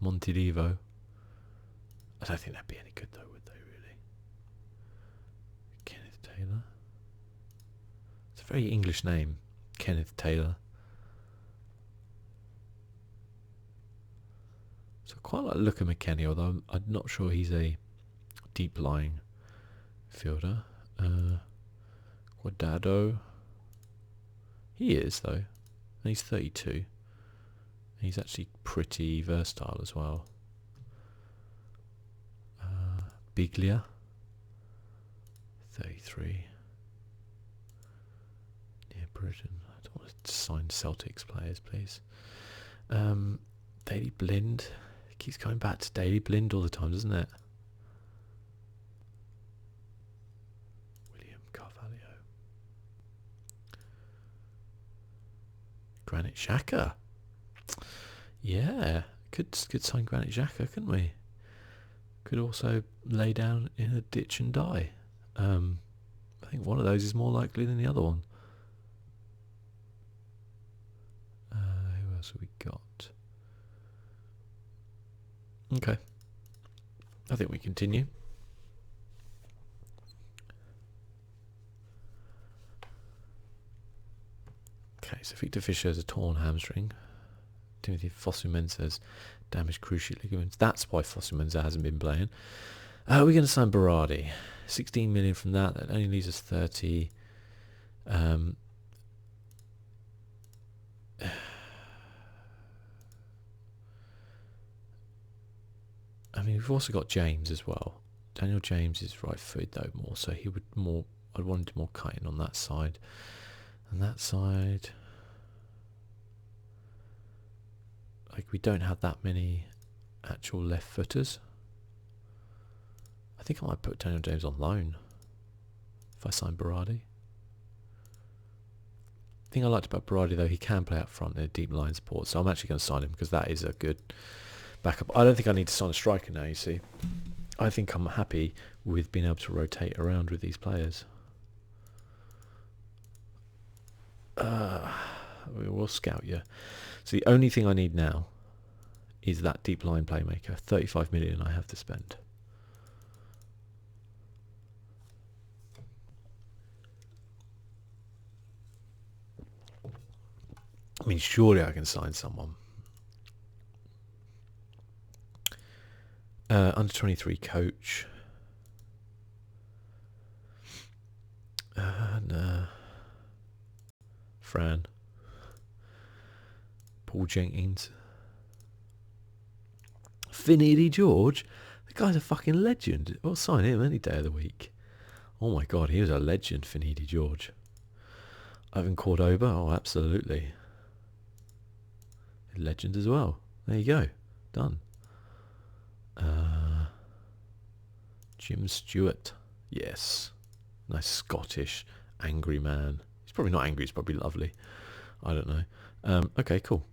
Montilivo. I don't think that'd be any good though, would they really? Kenneth Taylor. It's a very English name, Kenneth Taylor. So I quite like the look of McKennie, although I'm not sure he's a deep lying fielder. Guardado. He is though. And he's 32. He's actually pretty versatile as well. Biglia. 33. Near Britain. I don't want to sign Celtics players, please. Daley Blind. It keeps coming back to Daley Blind all the time, doesn't it? William Carvalho. Granit Xhaka. Yeah, could sign Granit Xhaka, couldn't we? Could also lay down in a ditch and die. I think one of those is more likely than the other one. Who else have we got? Okay. I think we continue. Okay, so Victor Fisher has a torn hamstring. Timothy Fosu-Mensah damaged cruciate ligaments. That's why Fosu-Mensah hasn't been playing. We're going to sign Berardi. 16 million from that. That only leaves us 30. I mean, we've also got James as well. Daniel James is right-footed though more, so he would more. I'd want more cutting on that side. And that side, like, we don't have that many actual left footers. I think I might put Daniel James on loan if I sign Berardi. The thing I liked about Berardi though, he can play up front in a deep line support, so I'm actually going to sign him because that is a good backup. I don't think I need to sign a striker now, you see. I think I'm happy with being able to rotate around with these players. We'll scout you. So the only thing I need now is that deep line playmaker. 35 million I have to spend. I mean, surely I can sign someone. Under 23 coach. No. Fran. Paul Jenkins. Finidi George. The guy's a fucking legend. I'll sign him any day of the week. Oh my god, he was a legend, Finidi George. Ivan Cordoba. Oh, absolutely. A legend as well. There you go. Done. Jim Stewart. Yes. Nice Scottish angry man. He's probably not angry, he's probably lovely. I don't know. Okay, cool.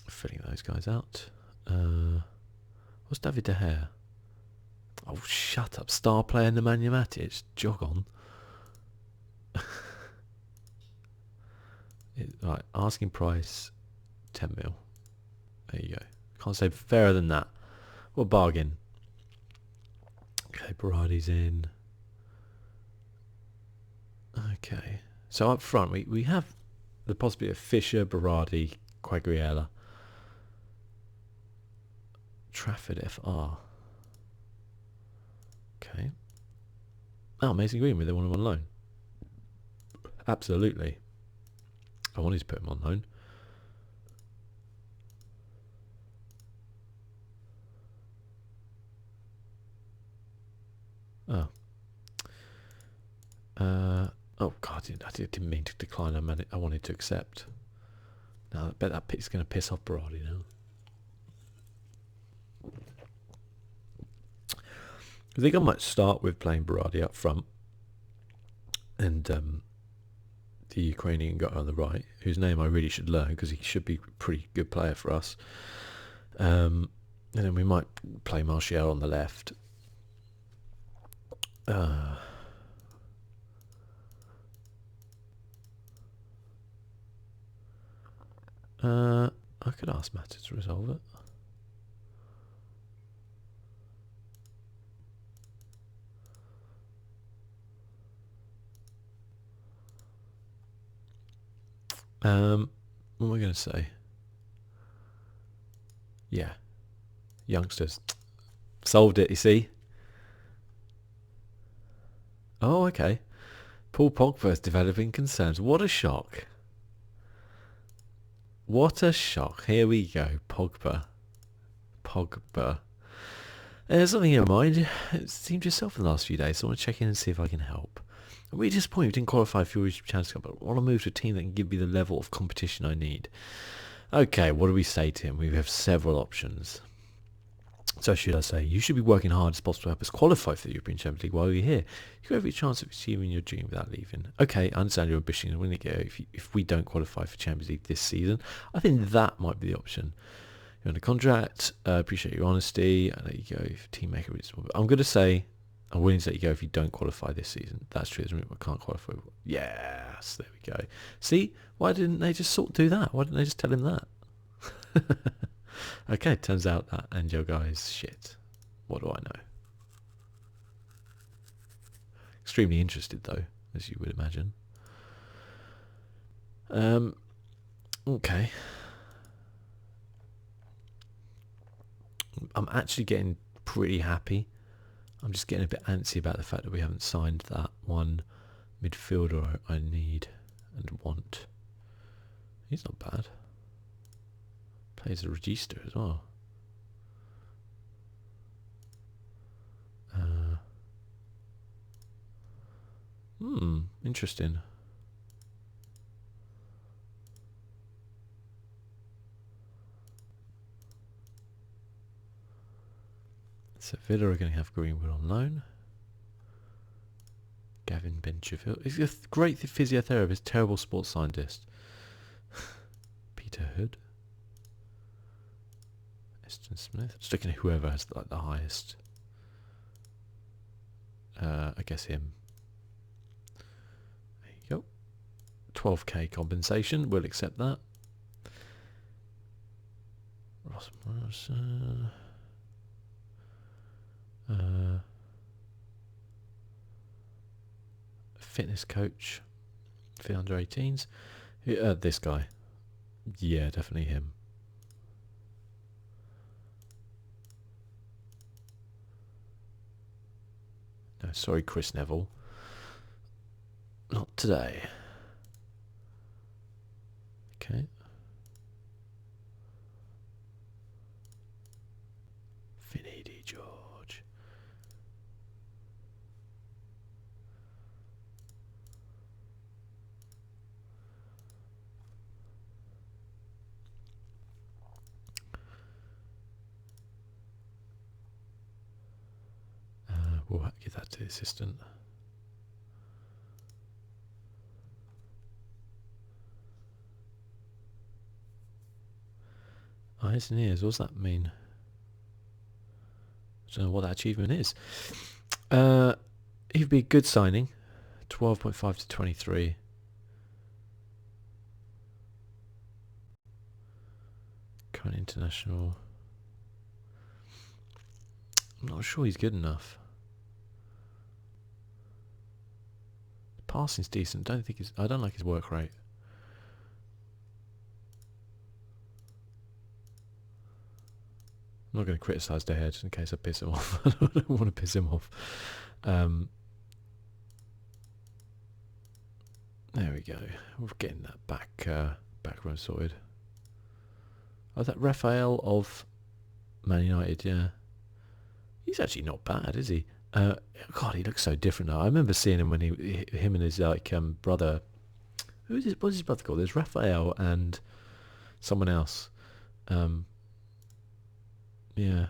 Filling those guys out. What's David De Gea? Oh, shut up. Star player in the Man Utd. Jog on. Right, asking price 10 mil. There you go. Can't say fairer than that. What bargain. Okay, Berardi's in. Okay. So up front we have the possibility of Fisher, Berardi, Quagliarella, Trafford FR. Okay. Oh, Mason Greenwood, they want him on loan. Absolutely. I wanted to put him on loan. Oh. Oh God! I didn't mean to decline. I wanted to accept. Now I bet that pit's going to piss off Berardi now. I think I might start with playing Berardi up front, and the Ukrainian guy on the right, whose name I really should learn because he should be a pretty good player for us. And then we might play Martial on the left. I could ask Matter to resolve it. What am I going to say? Yeah. Youngsters. Solved it, you see? Oh, okay. Paul Pogba's developing concerns. What a shock. What a shock. Here we go. Pogba. There's something in your mind. It seemed yourself in the last few days, so I want to check in and see if I can help. I'm really disappointed we didn't qualify for your chance to come, but I want to move to a team that can give me the level of competition I need. Okay, what do we say to him? We have several options. So should I say, you should be working hard as possible to help us qualify for the European Champions League while you're here. You have every chance of achieving your dream without leaving. Okay, I understand your ambition and winning it if we don't qualify for Champions League this season. I think that might be the option. You're under contract. Appreciate your honesty. I let you go if team maker. I'm going to say I'm willing to let you go if you don't qualify this season. That's true, isn't it? I can't qualify. Yes, there we go. See, why didn't they just sort of do that? Why didn't they just tell him that? Okay, turns out that Angel guy is shit. What do I know? Extremely interested though, as you would imagine. Okay. I'm actually getting pretty happy. I'm just getting a bit antsy about the fact that we haven't signed that one midfielder I need and want. He's not bad. Plays a register as well. Interesting. So Villa are going to have Greenwood on loan. Gavin Bencherfield. He's a great physiotherapist, terrible sports scientist. Peter Hood. Eston Smith. Just looking at whoever has like the highest. I guess him. There you go. 12k compensation. We'll accept that. Ross Morrison. Fitness coach for the under 18s. This guy. Yeah, definitely him. No, sorry, Chris Neville. Not today. Okay. Finidi George. We'll give that to the assistant. Eyes and ears, what does that mean? I don't know what that achievement is. He'd be a good signing. 12.5 to 23. Current international. I'm not sure he's good enough. Passing's decent. I don't like his work rate. I'm not going to criticise De Gea in case I piss him off. I don't want to piss him off. There we go. We're getting that back row sorted. Oh, that Raphael of Man United, yeah. He's actually not bad, is he? God, he looks so different now. I remember seeing him when him and his brother. What's his brother called? There's Raphael and someone else. Yeah.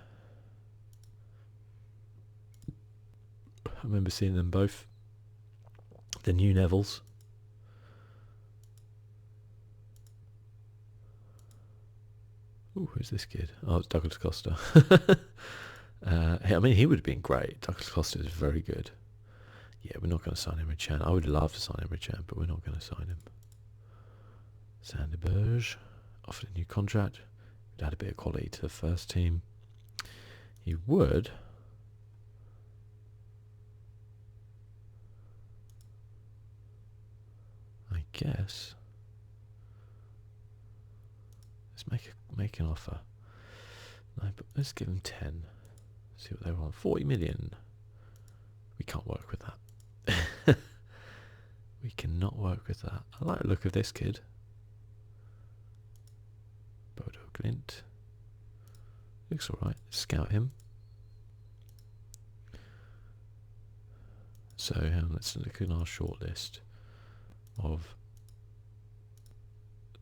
I remember seeing them both. The new Nevilles. Ooh, who's this kid? Oh, it's Douglas Costa. I mean, he would have been great. Douglas Costa is very good. Yeah, we're not going to sign Emre Can. I would love to sign Emre Can, but we're not going to sign him. Sander Berge offered a new contract. He'd add a bit of quality to the first team. He would. I guess. Let's make an offer. No, but let's give him 10. See what they want. 40 million. We can't work with that. We cannot work with that. I like the look of this kid. Bodo Glint. Looks alright. Scout him. So let's look at our shortlist of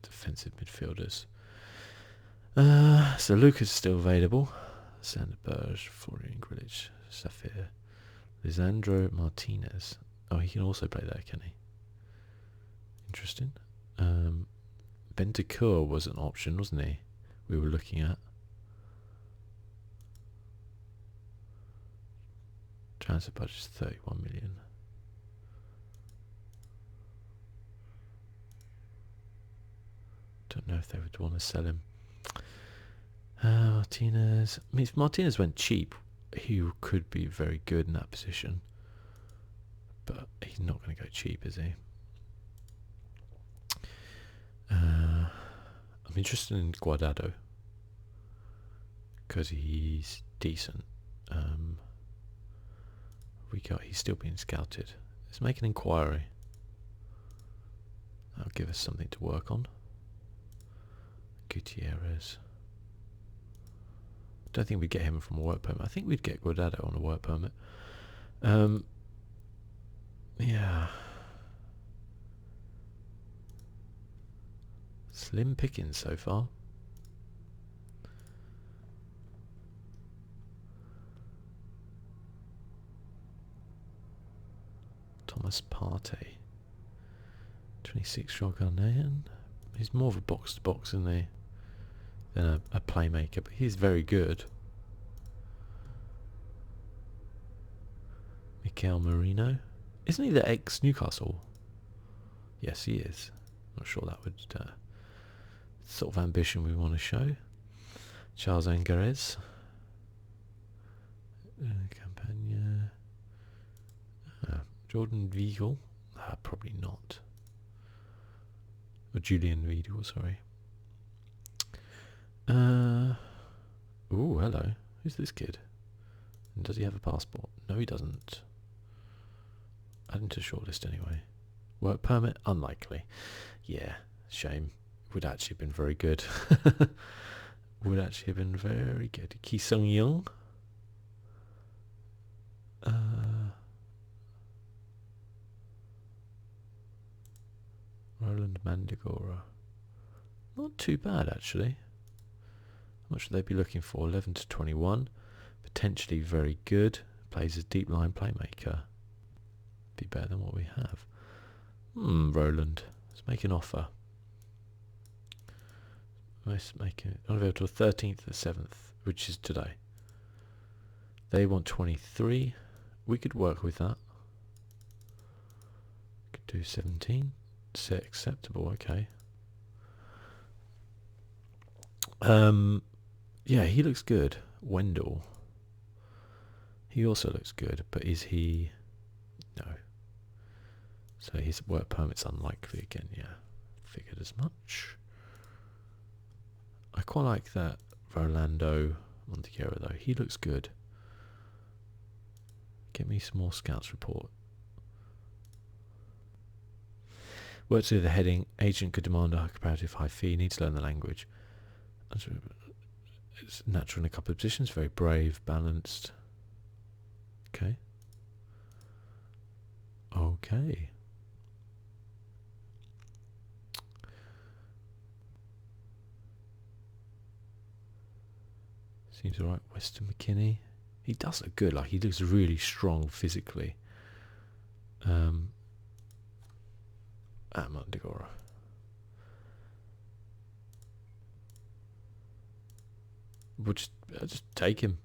defensive midfielders. So Lucas is still available. Sander Berge, Florian Grilic, Safir, Lisandro Martinez. Oh, he can also play there, can he? Interesting. Bentancur was an option, wasn't he? We were looking at. Transfer budget is 31 million. Don't know if they would want to sell him. Martinez. I mean, if Martinez went cheap, he could be very good in that position. But he's not going to go cheap, is he? I'm interested in Guardado because he's decent. He's still being scouted. Let's make an inquiry. That'll give us something to work on. Gutierrez. Don't think we'd get him from a work permit. I think we'd get Guardado on a work permit. Yeah. Slim pickings so far. Thomas Partey. 26-year-old Ghanaian. He's more of a box-to-box than a playmaker, but he's very good. Mikel Merino. Isn't he the ex-Newcastle? Yes, he is. Not sure that would sort of ambition we want to show. Charles Angarez. Campagna. Jordan Weigl. Probably not. Or Julian Weigl, sorry. Ooh, hello. Who's this kid? And does he have a passport? No, he doesn't. Add him to shortlist anyway. Work permit? Unlikely. Yeah, shame. Would actually have been very good. Would actually have been very good. Ki Sung Young. Roland Mandigora. Not too bad actually. How much should they be looking for? 11 to 21. Potentially very good. Plays as deep line playmaker. Be better than what we have. Roland. Let's make an offer. Let's make it unavailable to the 13th of the 7th, which is today. They want 23. We could work with that. Could do 17. Say acceptable, okay. Yeah, he looks good. Wendell. He also looks good, but is he... No. So his work permit's unlikely again, yeah. Figured as much. I quite like that Rolando Monteiro though. He looks good. Get me some more scouts report. Work to the heading. Agent could demand a comparative high fee. Needs to learn the language. It's natural in a couple of positions. Very brave, balanced. Okay. Okay. Seems alright. Weston McKinney. He does look good. Like, he looks really strong physically. Montegoro. We'll just take him.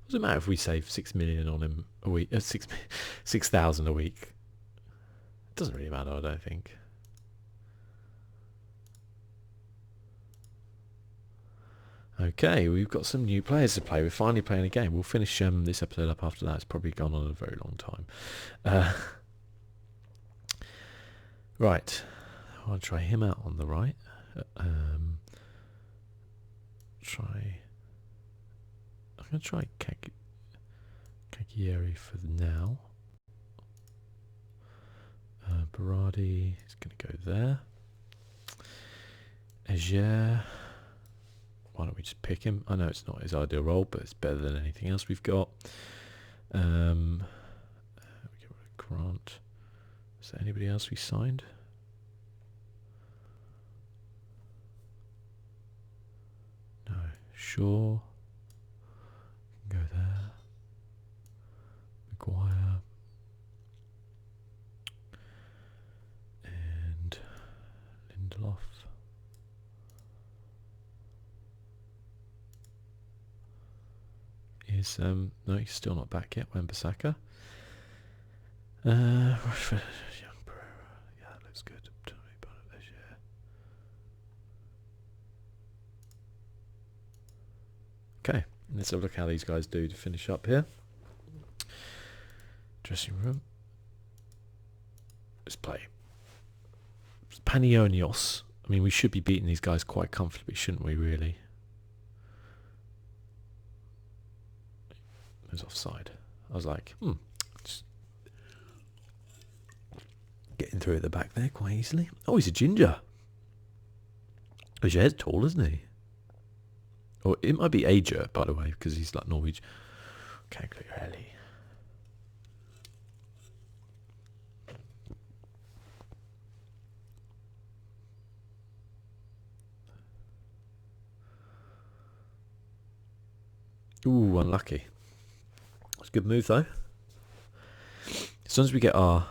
Doesn't matter if we save 6 million on him a week. 6,000 a week. It doesn't really matter, I don't think. Okay, we've got some new players to play. We're finally playing a game. We'll finish this episode up after that. It's probably gone on a very long time. Right. I'll try him out on the right. I'm going to try Cagliari for now. Berardi is going to go there. Eger. Why don't we just pick him? I know it's not his ideal role, but it's better than anything else we've got. We get rid of Grant. Is there anybody else we signed? No. Shaw. Go there. Maguire. And Lindelof. No, he's still not back yet. Wan-Bissaka. Rashford, Young Pereira. Yeah, that looks good. Okay, let's have a look how these guys do to finish up here. Dressing room. Let's play. Panionios. I mean, we should be beating these guys quite comfortably, shouldn't we, really? It was offside. I was like, just getting through at the back there quite easily. Oh, he's a ginger. His head's tall, isn't he? Or it might be Ager, by the way, because he's like Norwegian. Cagliari. Ooh, unlucky. It's a good move though. As soon as we get our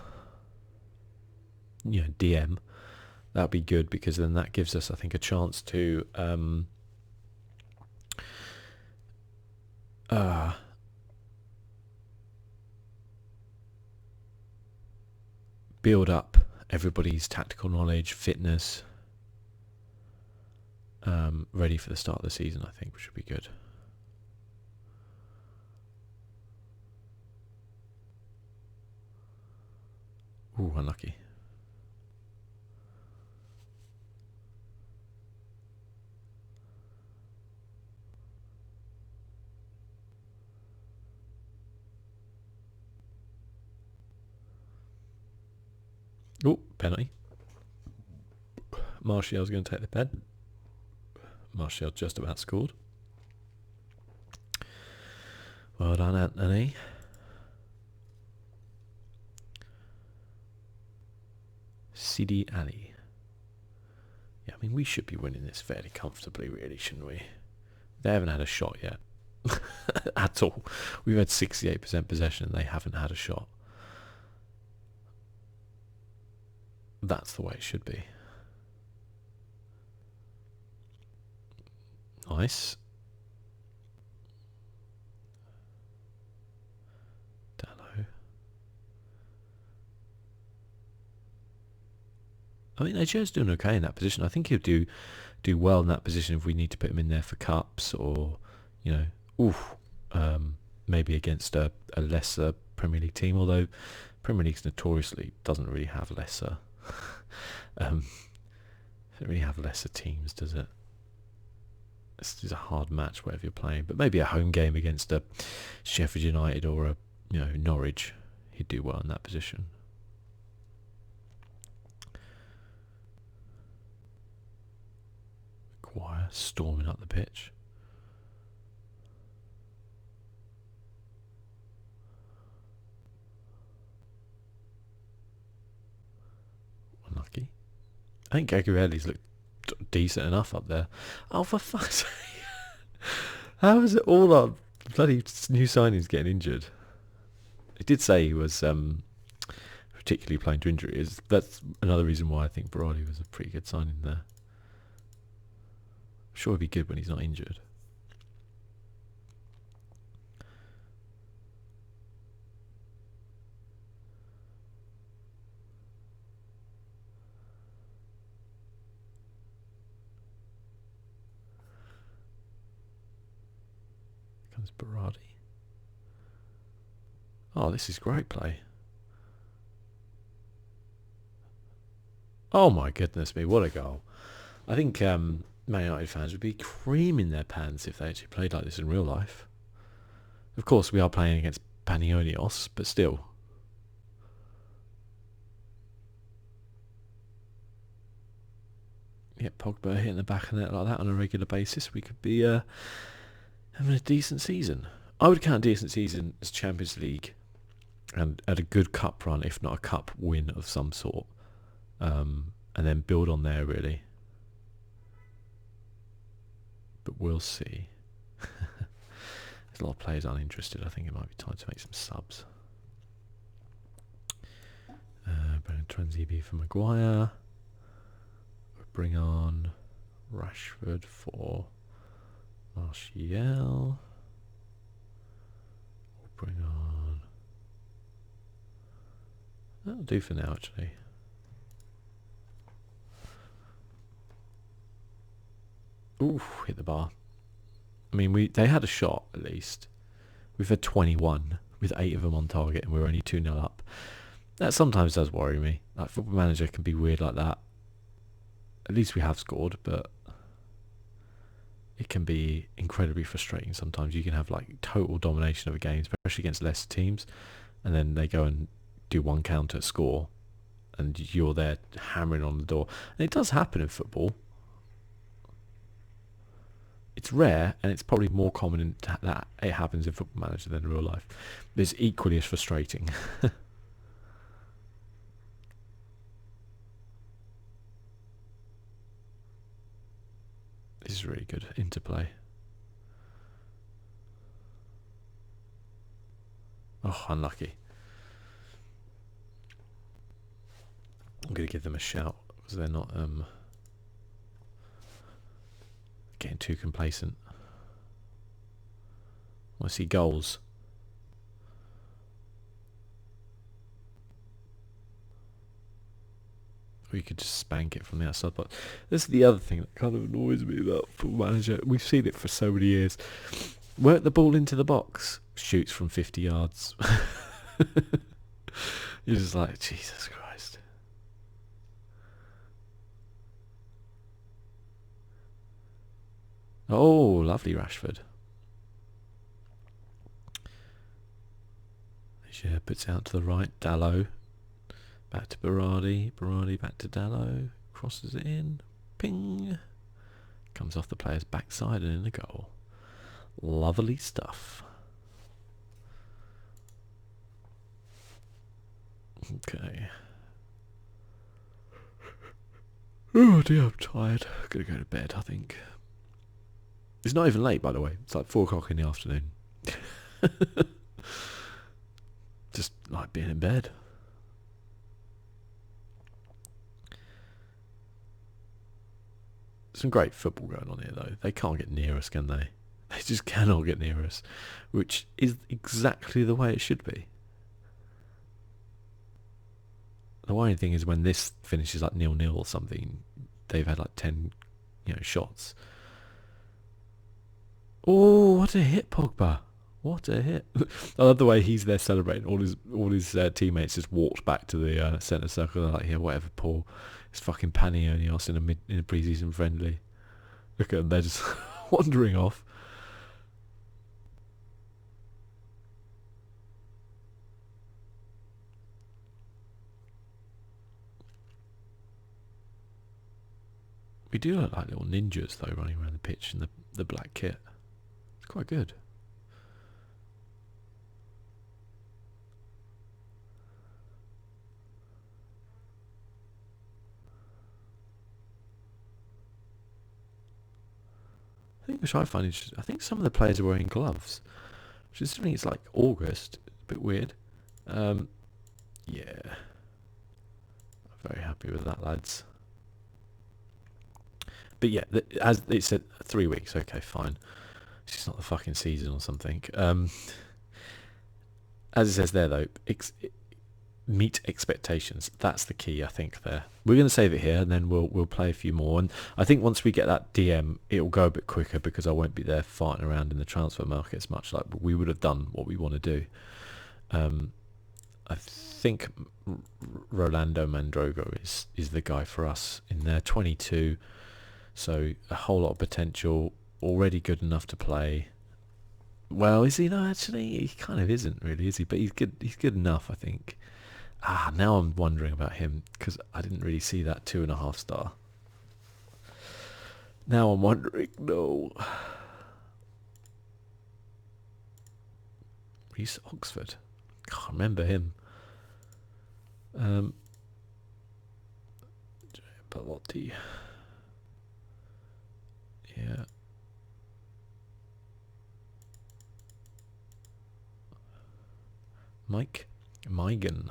DM, that'll be good, because then that gives us, I think, a chance to build up everybody's tactical knowledge, fitness, ready for the start of the season, I think, which would be good. Ooh, unlucky. Oh, penalty. Martial's going to take the pen. Martial just about scored. Well done, Anthony. Sidi Ali. Yeah, I mean, we should be winning this fairly comfortably, really, shouldn't we? They haven't had a shot yet. At all. We've had 68% possession and they haven't had a shot. That's the way it should be. Nice. Dallo. I mean, Ager's doing okay in that position. I think he'll do well in that position if we need to put him in there for cups, or, maybe against a lesser Premier League team, although Premier League notoriously doesn't really have lesser doesn't really have lesser teams, does it? This is a hard match, whatever you're playing. But maybe a home game against a Sheffield United or a Norwich, he'd do well in that position. Maguire storming up the pitch. Unlucky. I think Gagliardi's looked decent enough up there. Oh, for fuck's sake. How is it all on bloody new signings getting injured? It did say he was particularly playing to injuries. That's another reason why I think Berardi was a pretty good signing there. I'm sure he'll be good when he's not injured. Comes Berardi. Oh, this is great play. Oh my goodness me, what a goal. I think Man United fans would be creaming their pants if they actually played like this in real life. Of course, we are playing against Panionios, but still. Yeah, Pogba hitting the back of the net like that on a regular basis, we could be having a decent season. I would count a decent season as Champions League and at a good cup run, if not a cup win of some sort. And then build on there, really. But we'll see. There's a lot of players uninterested. I think it might be time to make some subs. Bring Transibi for Maguire. We'll bring on Rashford for Martial. We'll bring on... That'll do for now, actually. Ooh, hit the bar. I mean, they had a shot, at least. We've had 21, with 8 of them on target, and we're only 2-0 up. That sometimes does worry me. Like, Football Manager can be weird like that. At least we have scored, but it can be incredibly frustrating sometimes. You can have, like, total domination of a game, especially against lesser teams, and then they go and do one counter score, and you're there hammering on the door. And it does happen in football. It's rare, and it's probably more common that it happens in Football Manager than in real life. But it's equally as frustrating. This is really good interplay. Oh, unlucky. I'm going to give them a shout because they're not getting too complacent. I see goals. Or you could just spank it from the outside. But this is the other thing that kind of annoys me about Football Manager. We've seen it for so many years. Work the ball into the box. Shoots from 50 yards. You're just like, Jesus Christ. Oh, lovely Rashford. Yeah, puts out to the right. Dallo. Back to Berardi. Berardi back to Dallo. Crosses it in. Ping. Comes off the player's backside and in the goal. Lovely stuff. Okay. Oh dear, I'm tired. I'm gonna go to bed, I think. It's not even late, by the way. It's like 4 o'clock in the afternoon. Just like being in bed. Some great football going on here, though. They can't get near us, can they? They just cannot get near us, which is exactly the way it should be. The worrying thing is when this finishes like 0-0 or something, they've had like 10, shots. Oh, what a hit, Pogba! What a hit! I love the way he's there celebrating. All his teammates just walked back to the centre circle. They're like, yeah, whatever, Paul. It's fucking Panionios in a pre-season friendly. Look at them. They're just wandering off. We do look like little ninjas though, running around the pitch in the black kit. It's quite good. I think which I find interesting. I think some of the players are wearing gloves, which is something. It's like August, a bit weird. Yeah, I'm very happy with that, lads. But yeah, as it said, 3 weeks. Okay, fine. It's just not the fucking season or something. As it says there, though, meet expectations. That's the key, I think. There, we're going to save it here, and then we'll play a few more. And I think once we get that DM, it'll go a bit quicker because I won't be there farting around in the transfer market as much. Like we would have done what we want to do. I think Rolando Mandrogo is the guy for us in there. 22, so a whole lot of potential. Already good enough to play. Well, is he though? Actually, he kind of isn't really, is he? But he's good. He's good enough, I think. Now I'm wondering about him because I didn't really see that 2.5 star. Now I'm wondering. No. Reece Oxford. Can't remember him. Belotti. Yeah. Mike Migan.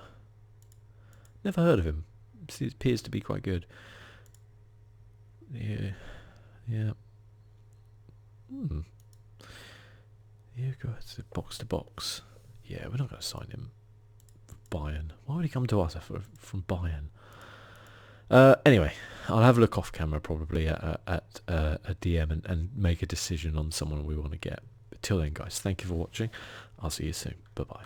Never heard of him. He appears to be quite good. Yeah. Yeah. Yeah, go to box to box. Yeah, we're not going to sign him. Bayern. Why would he come to us from Bayern? Anyway, I'll have a look off camera probably at a DM and make a decision on someone we want to get. But till then, guys, thank you for watching. I'll see you soon. Bye-bye.